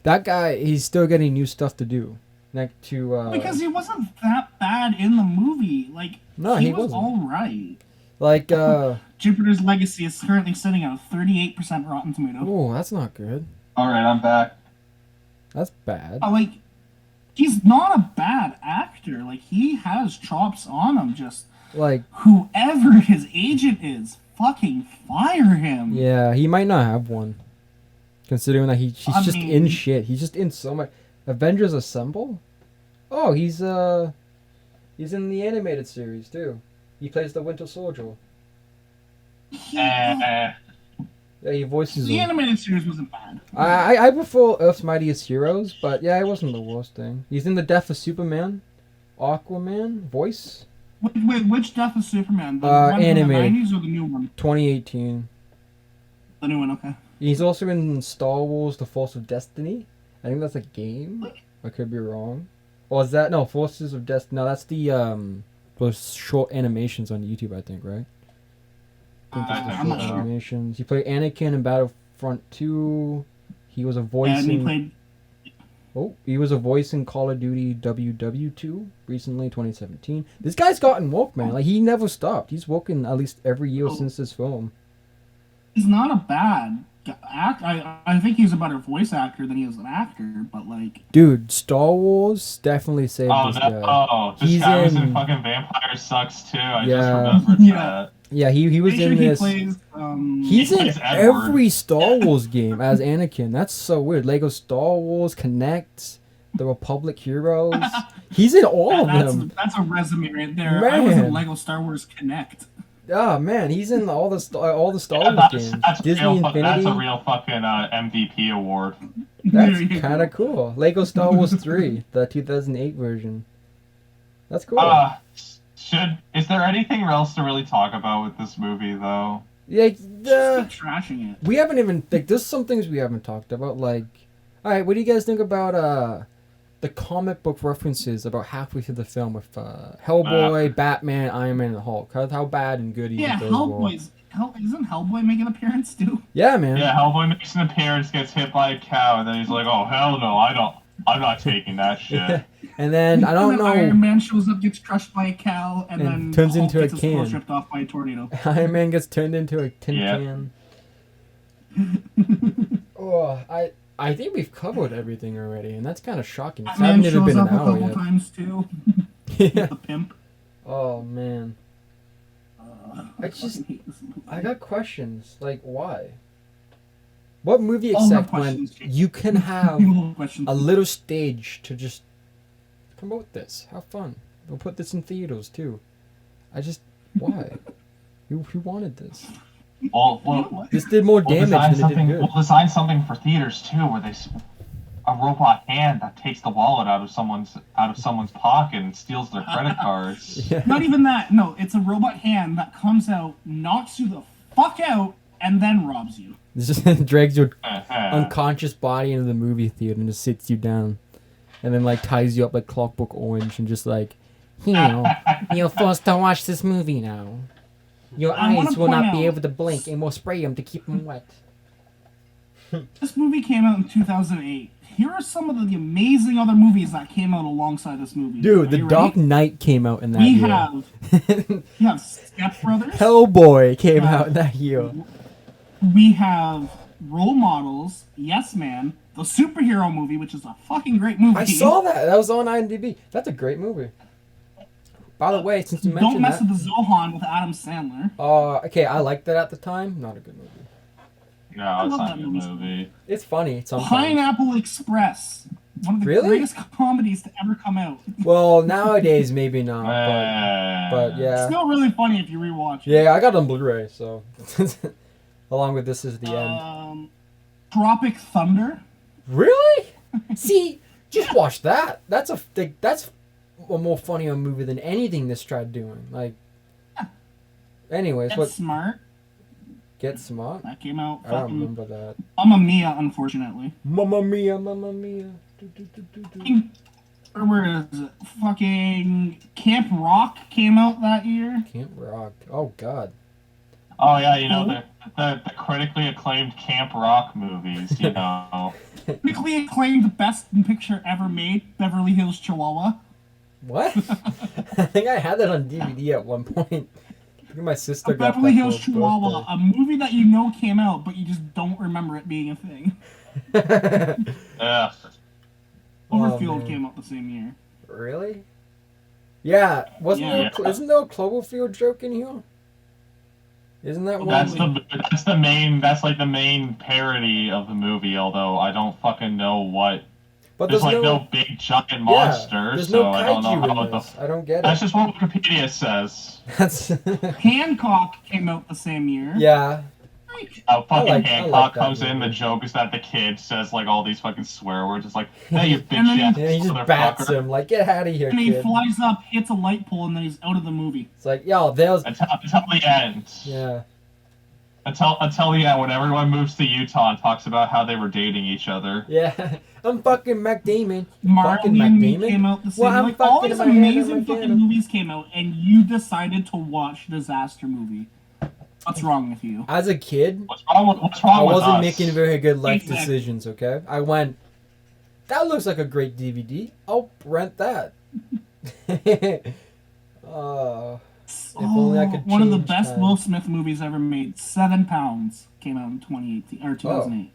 that guy, he's still getting new stuff to do. Like to Because he wasn't that bad in the movie. Like, No, he he was wasn't. all right. like Jupiter's Legacy is currently sitting at a 38% Rotten Tomato. oh, that's not good. All right, I'm back. That's bad. Like, he's not a bad actor. Like, he has chops on him. Just Like whoever his agent is, fucking fire him. yeah, he might not have one. Considering that he's I just mean- in shit. He's just in so much. Avengers Assemble? Oh, he's in the animated series too. He plays the Winter Soldier. Yeah, he voices The him. animated series wasn't bad. I prefer Earth's Mightiest Heroes, but yeah, it wasn't the worst thing. He's in the Death of Superman, Aquaman voice, Wait, which Death of Superman? The Uh, one animated. from the 90s or the new one? 2018. The new one, okay. He's also in Star Wars: The Force of Destiny. I think that's a game. I could be wrong. Or is that no Forces of Destiny? No, that's the those short animations on YouTube. I think right. I think that's the I'm not short sure. animations. He played Anakin in Battlefront 2. He was a voice And he in. played. He was a voice in Call of Duty WW2 recently, 2017. This guy's gotten woke, man. Like he never stopped. He's woken at least every year since this film. He's not a bad act. I think he's a better voice actor than he is an actor, but like. Dude, Star Wars definitely saved Oh, this that, guy. this He's guy was in- in fucking Vampire Sucks too. I Yeah. just remembered Yeah. that. Yeah, he was Pretty in sure he this. plays. He's He in plays Edward. every Star Wars game as Anakin. That's so weird. Lego Star Wars, Connect, The Republic Heroes. He's in all of them. That's a resume right there. I was Man. in Lego Star Wars Connect. Oh man, he's in all the Star Wars games. That's Disney real, Infinity. that's a real fucking MVP award. That's There you kind go. of cool. Lego Star Wars 3, the 2008 version. That's cool. Is there anything else to really talk about with this movie though? Yeah, Just keep trashing it. we haven't even like. There's some things we haven't talked about. Like, all right, what do you guys think about the comic book references about halfway through the film with Hellboy, Batman, Iron Man, and Hulk? How bad and good do you Yeah, think those were? Isn't Hellboy make an appearance too? Yeah, man. Yeah, Hellboy makes an appearance, gets hit by a cow, and then he's like, "Oh hell no, I'm not taking that shit." And then I don't and then Iron know. Man shows up, gets crushed by a cow, and then turns Hulk into a gets his clothes can. ripped off by a tornado. Iron Man gets turned into a tin Yeah. can. Oh, I think we've covered everything already, and that's kind of shocking. It's Batman haven't even shows been up an a hour couple yet. times too. Yeah. The pimp. Oh man, I I just- fucking hate this movie. I got questions. Like, why? What movie All my except when questions, Jake. you can have People have questions. a little stage to just promote this? Have fun. We'll put this in theaters too. Why? Who wanted this? Well, This did more damage than it did good. We'll design something for theaters too, where a robot hand that takes the wallet out of someone's pocket and steals their credit cards. Yeah. Not even that. No, it's a robot hand that comes out, knocks you the fuck out, and then robs you. It just drags your Uh-huh. unconscious body into the movie theater and just sits you down, and then like ties you up like Clockwork Orange and just like, you're forced to watch this movie now. Your I wanna eyes will point not be out- able to blink, and we'll spray them to keep them wet. This movie came out in 2008. Here are some of the amazing other movies that came out alongside this movie. Dude, Are The you Dark ready? Knight came out in that We year. have Step Brothers. Hellboy came out in that year. We have Role Models, Yes Man, the superhero movie, which is a fucking great movie. I saw that. That was on IMDb. That's a great movie. By the way, since you Don't mentioned Mess that, with the Zohan with Adam Sandler. okay, I liked that at the time. Not a good movie. No, it's love not that a good movie. movie. It's funny sometimes. Pineapple Express. One of the Really? greatest comedies to ever come out. Well, nowadays maybe not, but But yeah, Still really funny if you rewatch it. yeah, I got it on Blu-ray, so along with This Is the End. Tropic Thunder. Really? See, just watch that. That's a more funnier movie than anything this tried doing. Like, Anyways, Get what? Smart. Get Smart? That came out. I don't remember that. Mamma Mia, unfortunately. Mamma Mia, Mamma Mia. Or where is it? Fucking Camp Rock came out that year. Camp Rock. Oh, God. Oh yeah, you know the critically acclaimed Camp Rock movies. You know. Critically acclaimed best picture ever made, Beverly Hills Chihuahua. What? I think I had that on DVD at one point. I think my sister got Beverly that Hills for her Chihuahua, a movie that you know came out, but you just don't remember it being a thing. birthday. Yeah. Cloverfield man. came out the same year. Really? Yeah. Wasn't Yeah. there? Isn't there a Cloverfield joke in here? Isn't that one? That's the main. That's like the main parody of the movie. Although I don't fucking know what. But There's like no big giant monster, there's so no I don't know kaiju how in the. this. I don't get That's it. just what Wikipedia says. That's Hancock came out the same year. yeah. Fucking like Hancock that comes in. movie. The joke is that the kid says like all these fucking swear words. It's like, hey, you bitch And then ass Yeah, he just bats motherfucker. him like, get out of here, And he kid. flies up, hits a light pole, and then he's out of the movie. It's like, yo, there's Until the end. yeah. Until the end, when everyone moves to Utah and talks about how they were dating each other. Yeah, I'm fucking Mac Damon. Marley Fucking and Mac Me Damon? came out the same Well, year. I'm Like, all fucking these in my head, amazing I'm fucking again. movies came out, and you decided to watch Disaster Movie. What's wrong with you? As a kid, What's wrong with I us? wasn't making very good life Exactly. decisions, okay? I went, that looks like a great DVD. I'll rent that. Only I could One of the change best time. Will Smith movies ever made, 7 Pounds, came out in 2018 or 2008.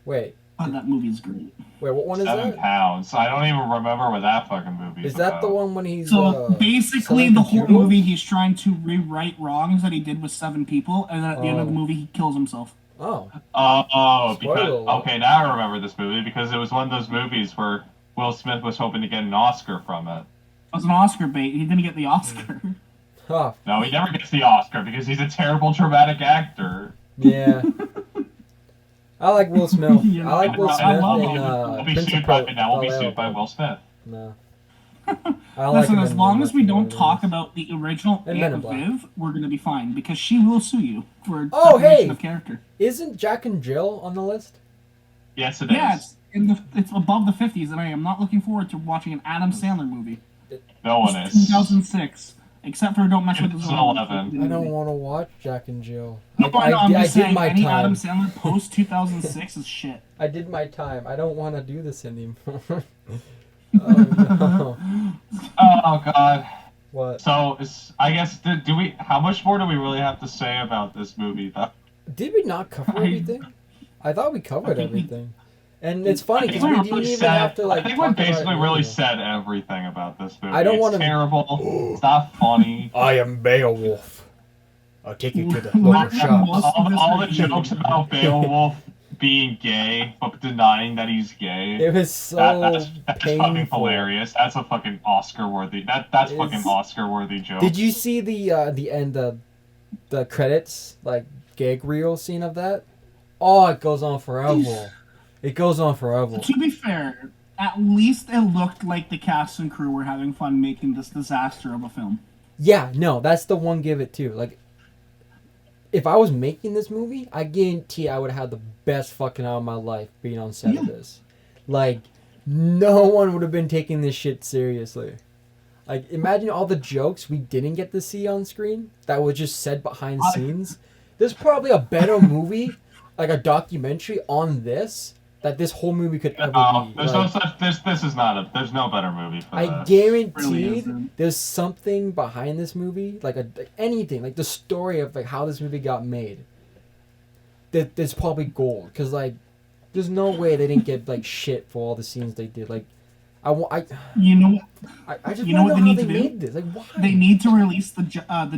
Wait, Oh, that movie is great. what one is 7 that? pounds. I don't even remember what that fucking movie Is that the about. one when he's So basically, selling the whole computers? movie, he's trying to rewrite wrongs that he did with 7 people, and then at the end of the Oh. movie, he kills himself. Oh, Oh, Spoiler because alert. okay, now I remember this movie because it was one of those movies where Will Smith was hoping to get an Oscar from it. It was an Oscar bait. He didn't get the Oscar. huh, No, he never gets the Oscar because he's a terrible dramatic actor. yeah. I like Will Smith. You know, I like Will I Smith love in him. We'll be Prince sued of by Bel- now. We'll be Bel-Air, sued by but Will Smith. No. I like Listen, him as in long as we Much don't Better talk Movies. about the original And Men in Aunt Black. Viv, we're gonna be fine because she will sue you for Oh, defamation hey! of character. Isn't Jack and Jill on the list? Yes, it is. Yeah, it's above the 50s, and I am not looking forward to watching an Adam Sandler movie. No one It's is. 2006, except for Don't Mess with the It's Zone. 11. I don't want to watch Jack and Jill. No, I know, I'm I just did saying my any time. Adam Sandler post 2006 is shit. I did my time. I don't want to do this anymore. Oh, no. Oh God. What? So I guess do we? How much more do we really have to say about this movie? Though? Did we not cover everything? I thought we covered I think we- everything. And it's funny I because think we we didn't really even said. have to like. I think we talk about basically it really earlier. said everything about this movie. I don't It's wanna- terrible. It's not funny. I am Beowulf. I'll take you to the Literally local shop. most of this All the review- jokes about Beowulf being gay but denying that he's gay. It was so That's fucking painful. hilarious. That's a fucking Oscar worthy. That's fucking It's- Oscar worthy joke. Did you see the end the credits like gag reel scene of that? Oh, it goes on forever. It goes on forever. To be fair, at least it looked like the cast and crew were having fun making this disaster of a film. Yeah, no, that's the one give it to. Like, if I was making this movie, I guarantee I would have had the best fucking hour of my life being on set of this. Like, no one would have been taking this shit seriously. Like, imagine all the jokes we didn't get to see on screen that were just said behind scenes. There's probably a better movie, like a documentary on this, that this whole movie could ever be. There's Like, no such. This is not a. There's no better movie for I this. Really guaranteed isn't. there's something behind this movie, like anything, like the story of like how this movie got made. There's probably gold, because like, there's no way they didn't get like shit for all the scenes they did. Like, You know, I just You know want what to know they how need they to do? made this. Like, why? they need to release the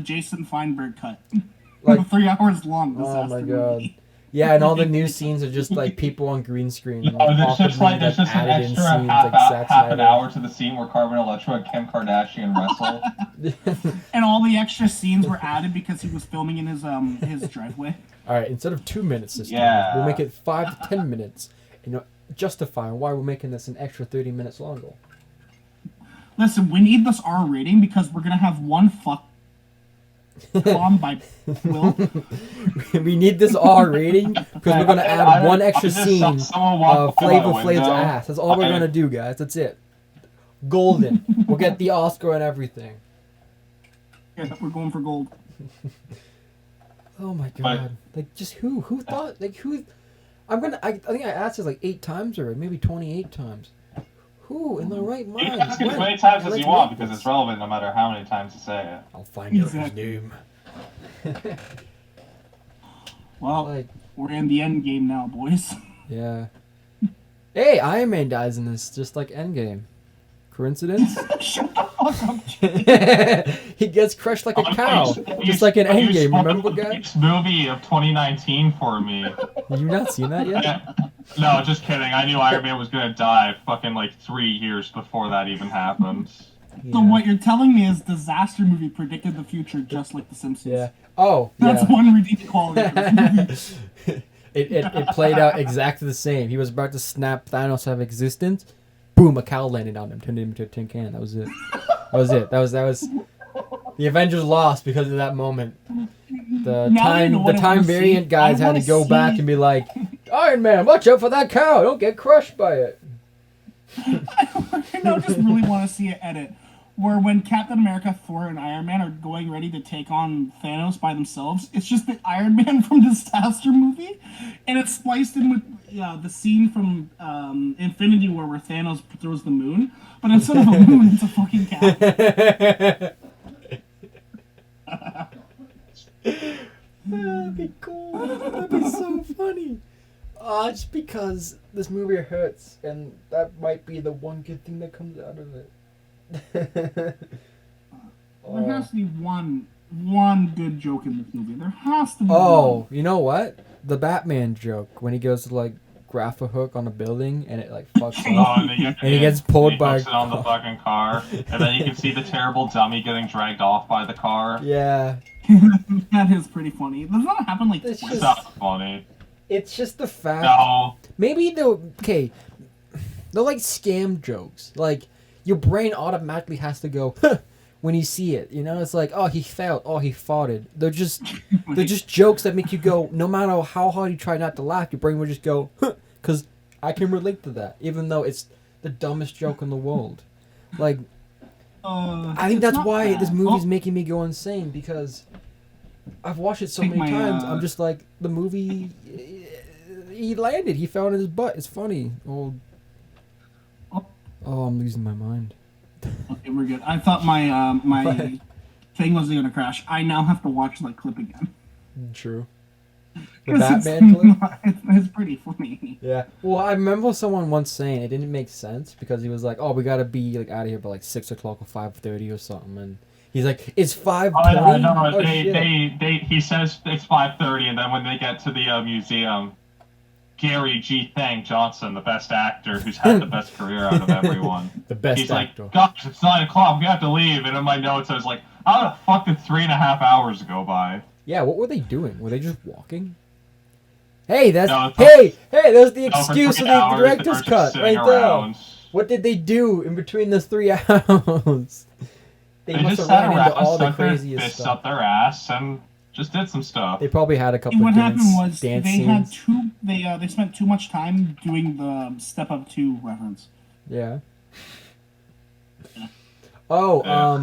Jason Feinberg cut. Like- 3 hours long. Oh Disaster my god. movie. Yeah, and all the new scenes are just like people on green screen. No, there's just awkwardly, there's just an added in extra scenes, half, like Zack half an Snyder. hour to the scene where Carmen Electra and Kim Kardashian wrestle. And all the extra scenes were added because he was filming in his driveway. All right, instead of 2 minutes this time, Yeah. we'll make it 5 to 10 minutes. You know, justifying why we're making this an extra 30 minutes longer. Listen, we need this R rating because we're gonna have one fuck Bomb by Will. We need this R rating because we're gonna add one extra scene of Flavor Flav's ass. That's all we're gonna do, guys. That's it. Golden. We'll get the Oscar and everything. Yeah, we're going for gold. Oh my god! Like, just who thought? Like, who? I think I asked this like 8 times already, maybe 28 times. Who in the right mind? You can ask it as many times as you want because it's relevant no matter how many times you say it. I'll find out his name. Well, Like, we're in the end game now, boys. yeah. Hey, Iron Man dies in this, just like Endgame. Coincidence? Shut the fuck up. He gets crushed like a cow, just like in Endgame. Remember, guys? Movie of 2019 for me. You not seen that yet? No, just kidding. I knew Iron Man was gonna die fucking like 3 years before that even happened. So what you're telling me is Disaster Movie predicted the future just like The Simpsons. Yeah. Oh, That's yeah. one redeeming quality of this movie. It played out exactly the same. He was about to snap Thanos out of existence. Boom! A cow landed on him, turned him into a tin can. That was it. That was the Avengers lost because of that moment. The time variant guys had to go back and be like, Iron Man, watch out for that cow! Don't get crushed by it. I now just really want to see an edit where when Captain America, Thor, and Iron Man are going ready to take on Thanos by themselves, it's just the Iron Man from Disaster Movie, and it's spliced in with the scene from Infinity War where Thanos throws the moon, but instead of a moon, it's a fucking cat. That'd be cool. That'd be so funny. Just because this movie hurts, and that might be the one good thing that comes out of it. There has to be one good joke in this movie. There has to be one. You know what? The Batman joke when he goes to like graph a hook on a building and it like fucks up, And he gets pulled by it on the fucking car, and then you can see the terrible dummy getting dragged off by the car. Yeah. That is pretty funny. Does that happen like It's twice? It's not funny. It's just the fact. No. Maybe they're like scam jokes. Like your brain automatically has to go huh, when you see it. You know, it's like, oh, he failed. Oh, he farted. They're just jokes that make you go. No matter how hard you try not to laugh, your brain will just go, huh, because I can relate to that, even though it's the dumbest joke in the world. Like, I think that's why bad. this movie's making me go insane because I've watched it so many times. I'm just like, the movie. He landed. He fell in his butt. It's funny. Oh, I'm losing my mind. Okay, we're good. I thought my my thing wasn't gonna crash. I now have to watch that clip again. True. The Batman clip? It's pretty funny. Yeah. Well, I remember someone once saying it didn't make sense because he was like, "Oh, we gotta be like out of here by like 6 o'clock or 5:30 or something," and he's like, "It's 5:20." He says it's 5:30, and then when they get to the museum, Gary G. Thang Johnson, the best actor who's had the best career out of everyone. The best He's actor. like, gosh, it's 9 o'clock, we have to leave. And in my notes, I was like, how the fuck did 3.5 hours go by? Yeah, what were they doing? Were they just walking? Hey, there's the excuse of the director's cut right there. What did they do in between those 3 hours? They must just have sat ran around, into all the stuck their craziest fists stuff. up their ass, and just did some stuff. They probably had a couple What of happened was dance they scenes. had they spent too much time doing the Step Up 2 reference. Yeah. Yeah.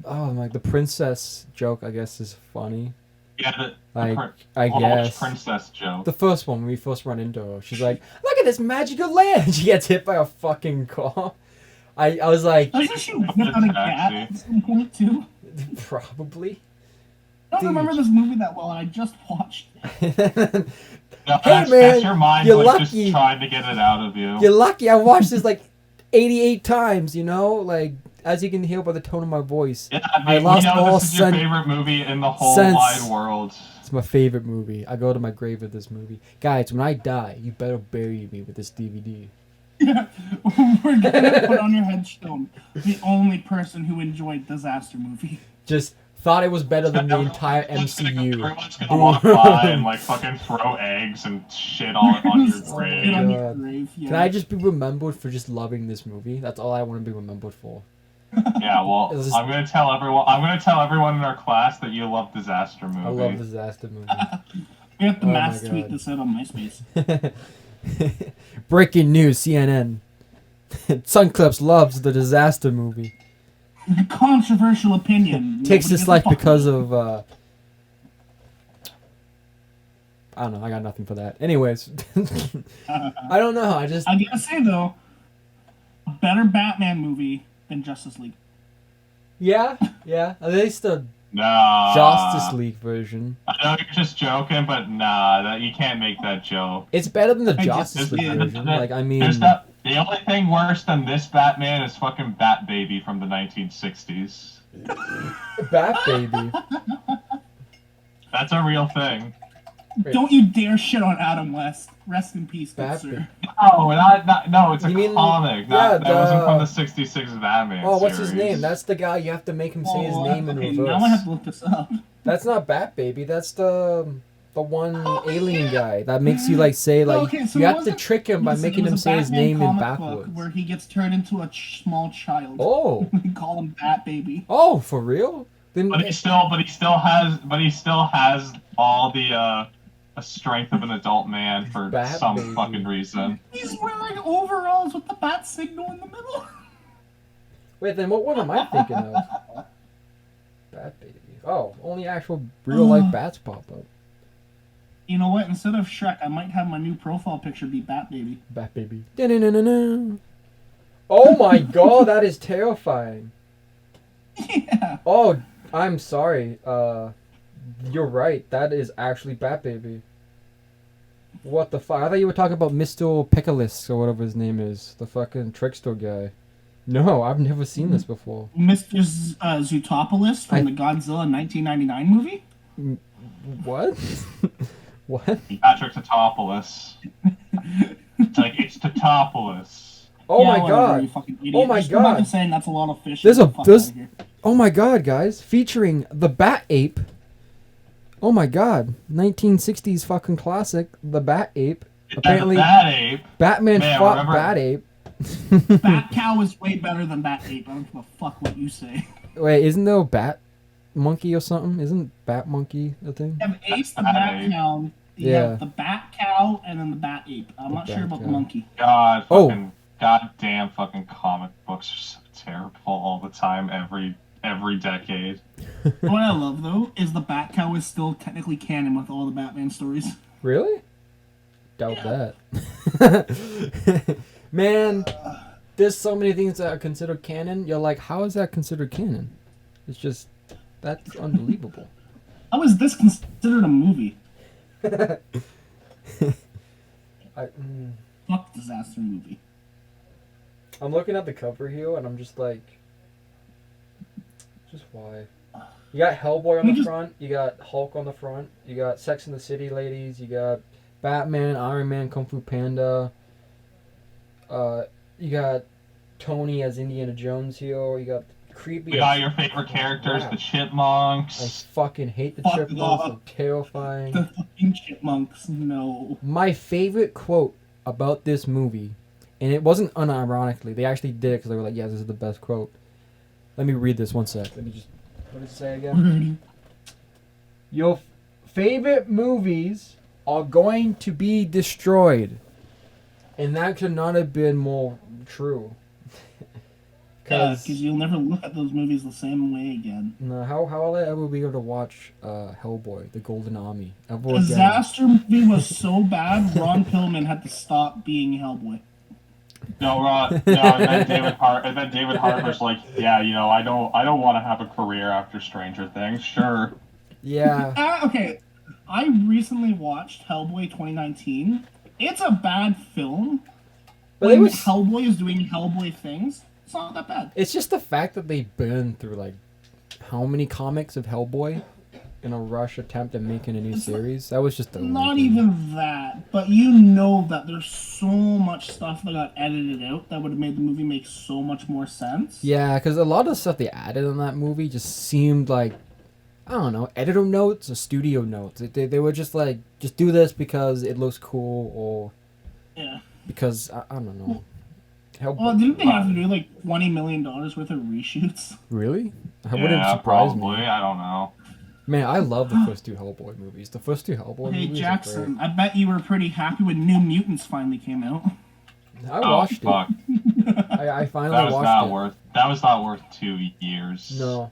The princess joke, I guess, is funny. Yeah, I guess. Princess joke. The first one, when we first run into her, she's like, look at this magical land! She gets hit by a fucking car. I was like... Doesn't she whip out a cat at some point, too? Probably. I don't remember this movie that well, and I just watched it. No, Hey, man, that's your mind you're like lucky. just trying to get it out of you. You're lucky I watched this like 88 times, you know? Like, as you can hear by the tone of my voice. Yeah, I lost we know all this is your sense- favorite movie in the whole sense- wide world. It's my favorite movie. I go to my grave with this movie. Guys, when I die, you better bury me with this DVD. Yeah, we're gonna put on your headstone the only person who enjoyed Disaster Movie. Just thought it was better than the entire MCU. Everyone's gonna walk by and like fucking throw eggs and shit all on your Spit grave. on your grave, yeah. Can I just be remembered for just loving this movie? That's all I want to be remembered for. Yeah, well, It's just- I'm gonna tell everyone. I'm gonna tell everyone in our class that you love disaster movies. I love disaster movies. We have to Oh mass my tweet God. this out on MySpace. Breaking news, CNN. Sunclips loves the disaster movie. Controversial opinion. Takes Nobody his gives a life fuck. because of I don't know, I got nothing for that. Anyways. I don't know, I gotta say though, a better Batman movie than Justice League. Yeah, at least the Nah. Justice League version. I know you're just joking, but nah, that you can't make that joke. It's better than the I Justice just League did. version. Like, I mean, The only thing worse than this Batman is fucking Bat Baby from the 1960s. Bat Baby. That's a real thing. Wait. Don't you dare shit on Adam West. Rest in peace, good No, sir. no, it's a You mean- comic. yeah, That wasn't the- from the 66 Batman Oh, what's series. his name? That's the guy you have to make him say his Oh, name in okay, reverse. now I have to look this up. That's not Bat Baby. That's the one alien guy that makes you like say like Okay, so you it have to wasn't- trick him by listen, making it him was a say his Batman name in comic backwards. book where he gets turned into a small child. Oh, We call him Bat Baby. oh, for real? Then But he still has all the strength of an adult man for Bat some Baby. fucking reason. He's wearing overalls with the bat signal in the middle. wait, then what am I thinking of? Bat Baby. Oh, only actual real life bats pop up. You know what? Instead of Shrek, I might have my new profile picture be Bat Baby. Bat Baby. Da-na-na-na-na. Oh my god, that is terrifying. Yeah. Oh, I'm sorry. You're right. That is actually Bat Baby. What the fuck? I thought you were talking about Mr. Pickles or whatever his name is. The fucking trickster guy. No, I've never seen this before. Mr. Zootopoulos from I- the Godzilla 1999 movie? What? What? Patrick Tatopoulos. It's Tatopoulos. Oh Yeah, my whatever, god. you fucking idiot. Oh my Just go back god. to saying that's a lot of fish. There's Get a- the fuck there's- outta here. Oh my god, guys. Featuring the Bat Ape. Oh my god. 1960s fucking classic. The Bat Ape. Apparently, That ape. Batman Man, fought remember- Bat Ape. Bat Cow is way better than Bat Ape. I don't give a fuck what you say. Wait, isn't there a Bat Monkey or something? Isn't Bat Monkey a thing? You have Ace the Bat Bat Ape. Cow, you Yeah. have the Bat Cow, and then the Bat Ape. I'm The not sure Bat about the Cow. monkey. God, Oh. goddamn fucking comic books are so terrible all the time, every decade. What I love though is the Bat Cow is still technically canon with all the Batman stories. Really? Doubt that. Man, there's so many things that are considered canon. You're like, how is that considered canon? It's just, that's unbelievable. How is this considered a movie? Fuck disaster movie. I'm looking at the cover here and I'm just like, just why? You got Hellboy on the front, you got Hulk on the front, you got Sex and the City ladies, you got Batman, Iron Man, Kung Fu Panda, you got Tony as Indiana Jones here, you got creepy. We got your favorite characters, Wow. the I Chipmunks. fucking hate the Fuck chipmunks, off. they're terrifying. The fucking chipmunks, no. My favorite quote about this movie, and it wasn't unironically, they actually did it because they were like, yeah, this is the best quote. Let me read this one sec. Let me just, what did it say again? Your favorite movies are going to be destroyed. And that could not have been more true. Because you'll never look at those movies the same way again. No, how will I ever be able to watch Hellboy, The Golden Army, ever again? Disaster movie was so bad, Ron Pillman had to stop being Hellboy. No, and then David Harbour's like, yeah, I don't want to have a career after Stranger Things. Sure. Yeah. Okay, I recently watched Hellboy 2019. It's a bad film. But When it was, Hellboy is doing Hellboy things, it's not that bad. it's just the fact that they burned through, like, how many comics of Hellboy in a rush attempt at making a new It's series? That was just the only Not thing. even that, but you know that there's so much stuff that got edited out that would have made the movie make so much more sense. Yeah, because a lot of the stuff they added in that movie just seemed like, I don't know, editor notes or studio notes. They were just like, just do this because it looks cool or Yeah. because, I don't know. Well, didn't they have to do like $20 million worth of reshoots? Really? That Yeah, wouldn't surprise probably. me. I don't know. Man, I love the first two Hellboy movies. The first two Hellboy Hey movies Jackson, I bet you were pretty happy when New Mutants finally came out. are great. I watched fuck. it. I finally That was watched not it. worth. That was not worth 2 years. No.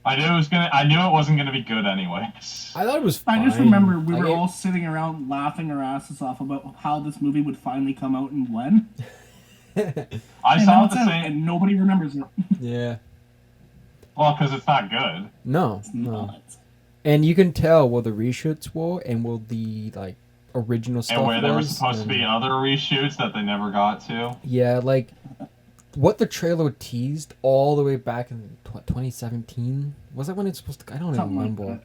I knew it was gonna. I knew it wasn't gonna be good anyways. I thought it was fine. I just remember we were Like, all sitting around laughing our asses off about how this movie would finally come out and when. I And saw then it it's the out, same. and nobody remembers it. Yeah. Well, because it's not good. No. It's No. not. And you can tell where the reshoots were and where the like original stuff And where there were was, supposed to be and- other reshoots that they never got to. Yeah, like what the trailer teased all the way back in 2017. Was that when it's supposed to? I don't even Something like remember. that.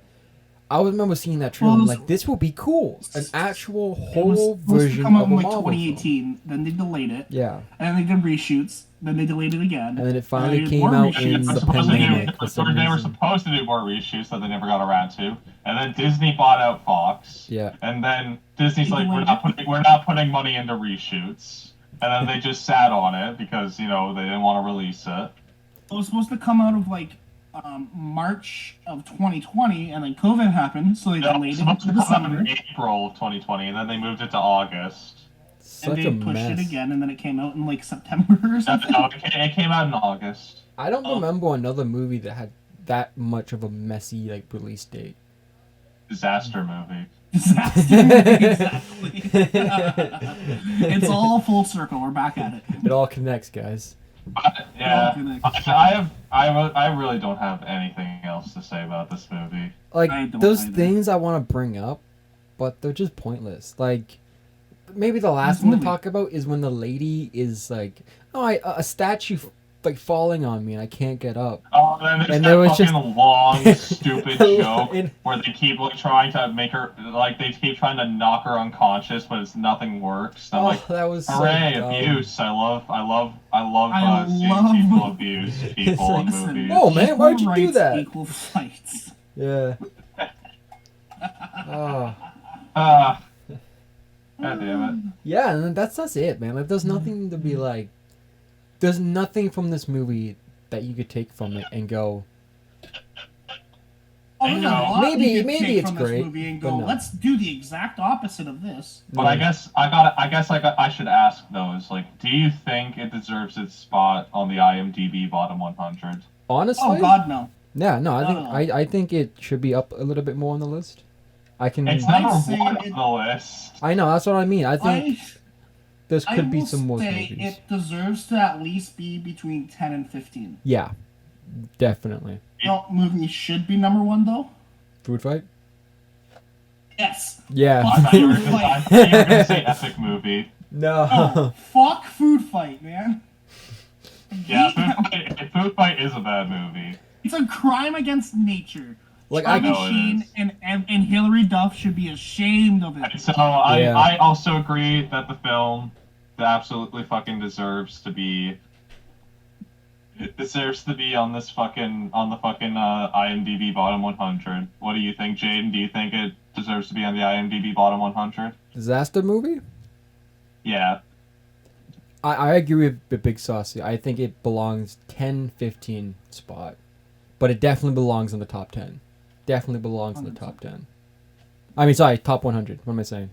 I remember seeing that trailer. Well, and it was- like, this will be cool. An actual It was whole supposed to version come out of in a like Marvel film. 2018. Then they delayed it. Yeah, And then they did reshoots. Then they delayed it again. and then it finally they did came more out reshoots. in They were the supposed to do- pandemic for some They were reason. supposed to do more reshoots that they never got around to, and then Disney bought out Fox. Yeah, And then Disney's They like, delayed we're not putting money into reshoots. And then they just sat on it because they didn't want to release it. It was supposed to come out of like March of 2020, and then COVID happened, so they It was delayed it supposed to to come out December. in April of 2020, and then they moved it to August. such And a they pushed mess. it again, and then it came out in like September or something. No, it came out in August. I don't Oh. remember another movie that had that much of a messy like release date. Disaster movie. Disaster. Exactly. It's all full circle. We're back at it. It all connects, guys. But, yeah, Oh, I really don't have anything else to say about this movie. Like I don't those either. things I want to bring up, but they're just pointless. Like maybe the last This one to movie. talk about is when the lady is like, "Oh, a statue like falling on me and I can't get up." Oh, then there's And that there was fucking just- long, stupid joke And- where they keep trying to make her, they keep trying to knock her unconscious, but nothing works. I'm Oh, like, that was so hooray, dumb. abuse! I love I seeing love- people abuse people in Listen, movies. Whoa, man, why'd you equal do rights that? Equal fights. Yeah. Oh. God damn it. Yeah, and that's it, man. Like, there's nothing to be like. There's nothing from this movie that you could take from it and go, Oh, there's a know, lot maybe- you could maybe take it's from this great, movie and but go, no. let's do the exact opposite of this. But I guess I should ask those, like, do you think it deserves its spot on the IMDb bottom 100? honestly. Oh God, no. Yeah, no, I think No. I think it should be up a little bit more on the list. I can. It's I'd number say one it- on the list. I know that's what I mean. I think there I could be will some more say movies. it deserves to at least be between 10 and 15. Yeah, definitely. You know, movie should be number one though. Food fight. Yes. Yeah. I thought you were gonna say epic movie. No. Oh, fuck Food Fight, man. Yeah, Food Fight is a bad movie. It's a crime against nature. Like, Charlie I know it Sheen is. and Hilary Duff should be ashamed of it. And so I Yeah. also agree that the film absolutely fucking deserves to be on this fucking IMDb bottom 100. What do you think, Jaden? Do you think it deserves to be on the IMDb bottom 100? Disaster movie. Yeah. I agree with Big Saucy. I think it belongs 10, 15 spot, but it definitely belongs in the top 10. Definitely belongs in the top 10. I mean, sorry, top 100. What am I saying?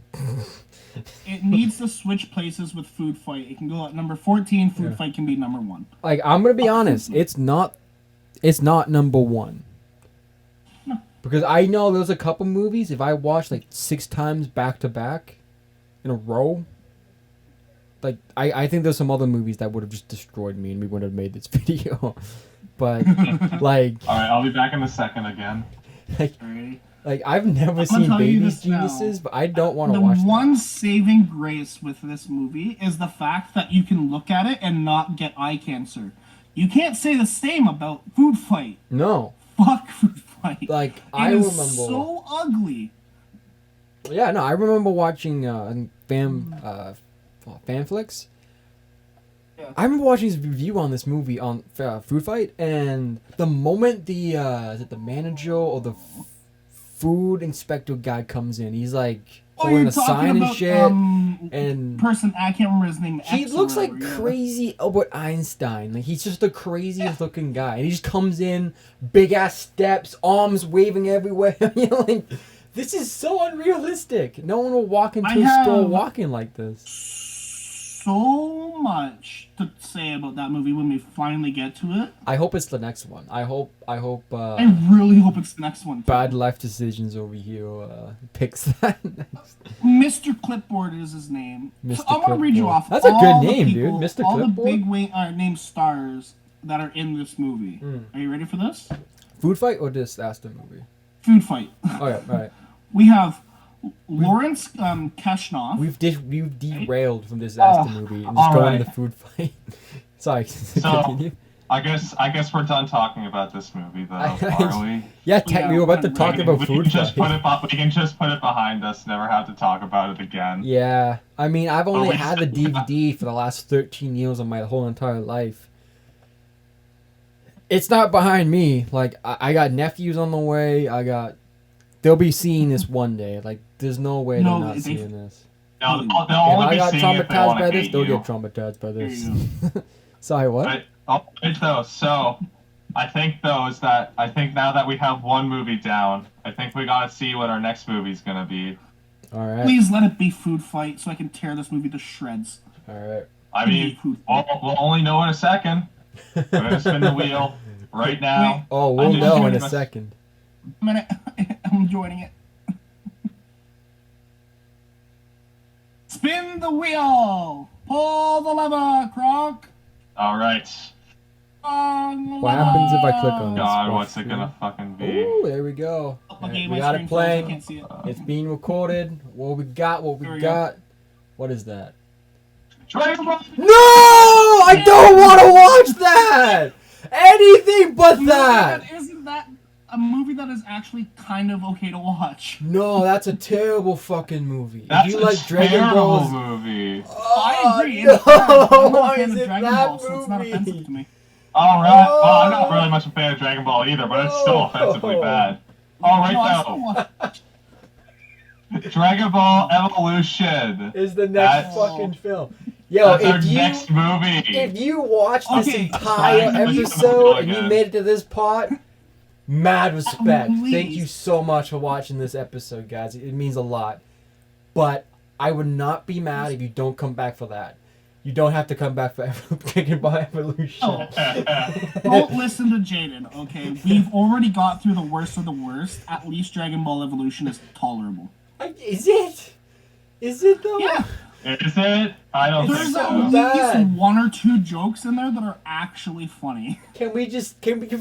It needs to switch places with Food Fight. It can go at number 14. Food Yeah. Fight can be number one. Like, I'm gonna be honest. It's not number one. No. Because I know there's a couple movies if I watch like 6 times back to back, in a row. Like I think there's some other movies that would have just destroyed me and we wouldn't have made this video. But like, Alright, I'll be back in a second again. Alrighty. like I've never gonna seen tell you Baby's this now. Geniuses, but I don't want The to watch one saving grace with this movie is the fact that you can look at it and not get eye cancer. You can't say the same about Food Fight. that. No, Fuck Food Fight. like It I is remember. so ugly. Yeah, no, I remember watching fanflix. Yeah. I remember watching his review on this movie on Food Fight, and the moment the is it the manager or the food inspector guy comes in, he's like, holding you're a sign talking and about shit. And person, I can't remember his name. he X or looks like whatever, yeah. crazy Albert Einstein. Like, he's just the craziest looking guy. And he just comes in, big ass steps, arms waving everywhere. You know, like, this is so unrealistic. No one will walk into a store walking like this. So much to say about that movie when we finally get to it. I hope it's the next one. I hope I really hope it's the next one. Bad Life Decisions over here picks that next. Mr. Clipboard is his name. Mr. So I want to read you Clipboard. off That's a all good the name, people, dude. Mr. all Clipboard? the big named stars that are in this movie. Are you ready for this? Food fight or disaster movie? Food fight. Oh yeah, all right. We have Lawrence Kashnov. We've derailed from disaster movie and just going to food fight. Sorry, continue. I guess we're done talking about this movie, though, are we? Yeah, we were about to talk about food fight. We can just put it behind us, never have to talk about it again. Yeah, I mean, I've only had the DVD for the last 13 years of my whole entire life. It's not behind me. Like, I got nephews on the way. They'll be seeing this one day. Like, there's no way they're not seeing this. No, they'll If only I be got seeing it if they want traumatized by to this, hate they'll you. get traumatized by this. There you Sorry, what? Right though, so I think now that we have one movie down, I think we gotta see what our next movie's gonna be. All right. Please let it be Food Fight so I can tear this movie to shreds. All right. I mean, we'll only know in a second. We're gonna spin the wheel right now. Oh, we'll know in a second. A minute, I'm joining it. Spin the wheel! Pull the lever, Kronk! Alright. What happens if I click on this? God, what's it gonna fucking be? Ooh, there we go. Okay, we got it playing. I can't see it. It's being recorded. What we got? What is that? Dragon Ball! No! I don't want to watch that! Anything but that! Isn't that a movie that is actually kind of okay to watch? No, that's a terrible fucking movie. That's if you a like Dragon terrible Balls, movie. I agree. No, It's bad. I'm not why a fan is of it Dragon that Ball, so it's not movie? offensive to me. Oh, really? Well, I'm not really much a fan of Dragon Ball either, but it's still No. offensively bad. Oh, right No, I now. still watch. Dragon Ball Evolution is the next That's- fucking film. Yo, That's our if you next movie. if you watch this Okay, entire fine. episode and you Again. made it to this part, mad respect. Please. Thank you so much for watching this episode, guys. It means a lot. But I would not be mad if you don't come back for that. You don't have to come back for Dragon Ball Evolution. Oh. Don't listen to Jaden, okay? We've already got through the worst of the worst. At least Dragon Ball Evolution is tolerable. Is it? Is it though? Yeah. Is it? I don't There's think at so. least bad. one or two jokes in there that are actually funny. Can we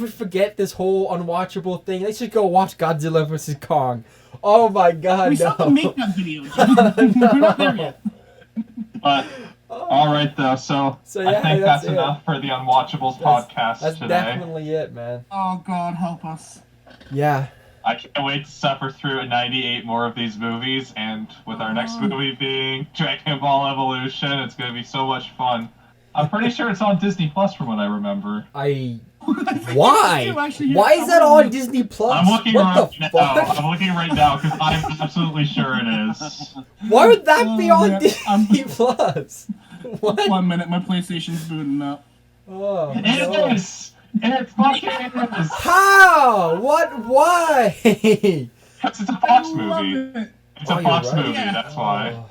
forget this whole unwatchable thing? Let's just go watch Godzilla vs. Kong. Oh my god, We still no. have to make that video, Jaden. We're not there yet. But all right, though. So yeah, I think that's that's it. enough for the Unwatchables podcast That's today. definitely it, man. Oh, God, help us. Yeah. I can't wait to suffer through 98 more of these movies, and with our next movie being Dragon Ball Evolution, it's going to be so much fun. I'm pretty sure it's on Disney Plus from what I remember. Why? Actually, Why is that on Disney Plus? I'm looking what right the now. fuck? I'm looking right now because I'm absolutely sure it is. Why would that be Oh, on man. Disney Plus? What? 1 minute, my PlayStation's booting up. Oh, no. It is! It fucking is! How? What? Why? Because it's a Fox I love movie. it. It's Oh, a you're Fox right. movie, Yeah. that's why. Oh.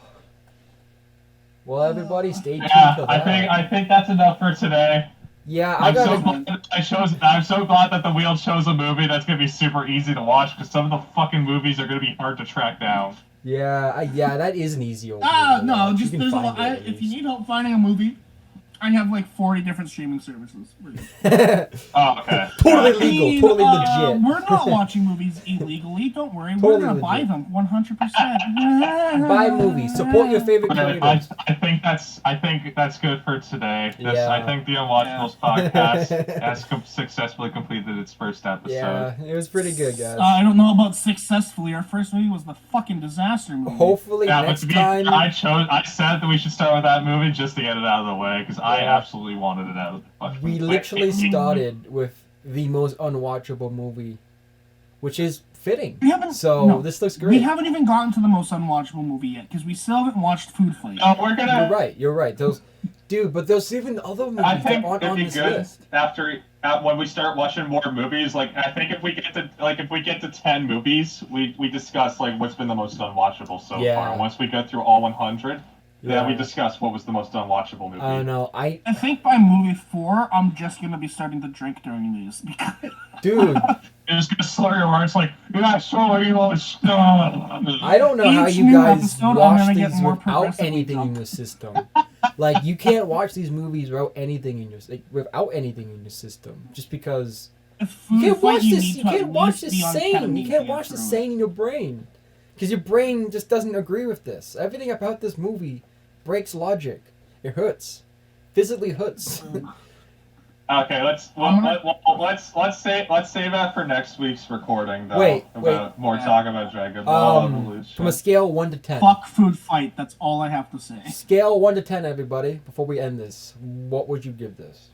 Well, everybody, stay tuned Yeah, for that. I think that's enough for today. Yeah, I I'm so gotta. glad I'm so glad that the wheel chose a movie that's gonna be super easy to watch because some of the fucking movies are gonna be hard to track down. Yeah, that is an easy old. Ah, movie to no, watch. just You can there's a find lot. it at If you least. need help finding a movie, I have like 40 different streaming services. We're good. Oh, okay. Totally Yeah. legal, totally legit. We're not watching movies illegally. Don't worry. Totally We're gonna buy legit. them 100%. Buy movies. Support your favorite Okay, creators. I think that's good for today. Yeah. I think the Unwatchables podcast has successfully completed its first episode. Yeah, it was pretty good, guys. I don't know about successfully. Our first movie was the fucking disaster movie. Hopefully Yeah, but next to be time. fair, I said that we should start with that movie just to get it out of the way because I Yeah. absolutely wanted it out of the fucking We way. literally started with the most unwatchable movie which is fitting. We haven't. So this looks great. We haven't even gotten to the most unwatchable movie yet because we still haven't watched Food Fight. No, we're gonna. You're right. Those, dude. But there's even other movies I think that aren't it'd on be this good list. after when we start watching more movies. Like I think if we get to 10 movies, we discuss like what's been the most unwatchable so far. Once we go through all 100, then we discuss what was the most unwatchable movie. I know. I think by movie 4, I'm just gonna be starting to drink during these. Dude. You're just gonna slur your words like you're so evil. I don't know how Each you new guys episode, I'm watch gonna get these more without progressively anything in drunk. your system. Like you can't watch these movies without anything in your system. Just because you can't watch this. You can't watch this sane. You can't watch this sane in your brain, because your brain just doesn't agree with this. Everything about this movie breaks logic. It hurts, physically hurts. Okay, let's save that for next week's recording. Though, Wait. More talk about Dragon Ball Evolution. From a scale 1 to 10. Fuck Food Fight. That's all I have to say. Scale 1 to 10, everybody. Before we end this, what would you give this?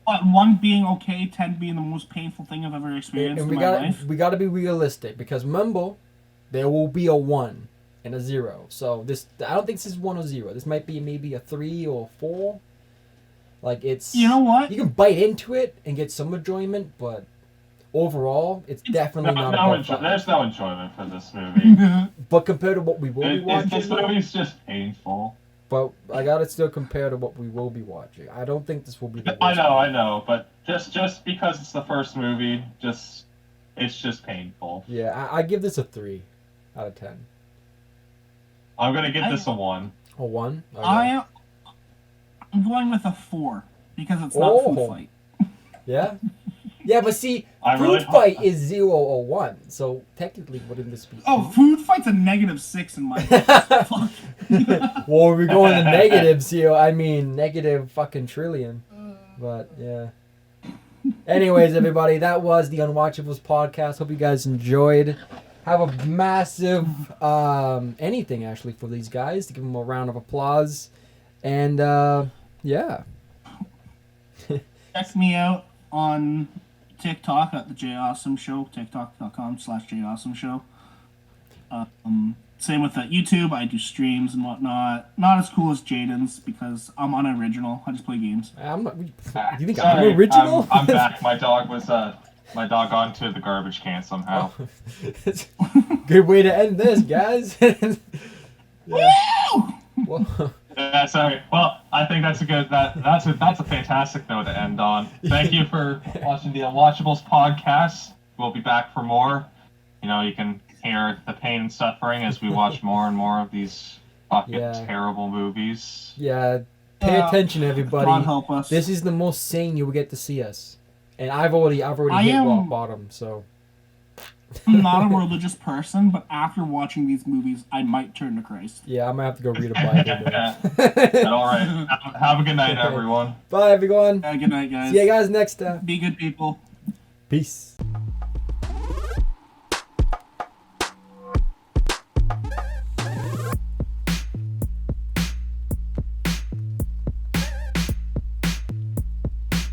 1 being okay, 10 being the most painful thing I've ever experienced And in my life. we gotta be realistic, because remember, there will be a 1 and a 0. So I don't think this is 1 or 0. This might be maybe a 3 or 4. Like it's. You know what? You can bite into it and get some enjoyment, but overall, it's definitely not above 5. There's no enjoyment for this movie. But compared to what we will be watching, this movie's just painful. But I gotta still compare to what we will be watching. I don't think this will be the worst. I know, but just because it's the first movie, it's just painful. Yeah, I give this a 3 out of 10. I'm gonna give this a 1. A 1? Okay. I'm going with a 4 because it's not Food Fight. Yeah? Yeah, but see, Food Fight is 0 or 1, so technically wouldn't this be... Oh, Food Fight's a -6 in my book. Well, we're going to negatives here. I mean, negative fucking trillion. But, yeah. Anyways, everybody, that was the Unwatchables podcast. Hope you guys enjoyed. Have a massive anything, actually, for these guys to give them a round of applause. And, yeah. Check me out on TikTok at the J Awesome Show, tiktok.com/J Awesome Show. Same with YouTube. I do streams and whatnot. Not as cool as Jaden's because I'm unoriginal. I just play games. I'm not. You think I'm original? I'm back. My dog got into the garbage can somehow. Good way to end this, guys. Woo! Well, That's all right. Well, I think that's a fantastic note to end on. Thank you for watching the Unwatchables podcast. We'll be back for more. You can hear the pain and suffering as we watch more and more of these fucking terrible movies. Yeah, pay attention, everybody. God help us. This is the most sane you will get to see us, and I've already hit rock bottom. So I'm not a religious person, but after watching these movies, I might turn to Christ. Yeah, I'm gonna have to go read a Bible. All right. Have a good night, everyone. Bye, everyone. Good night, guys. See you guys next time. Be good people. Peace.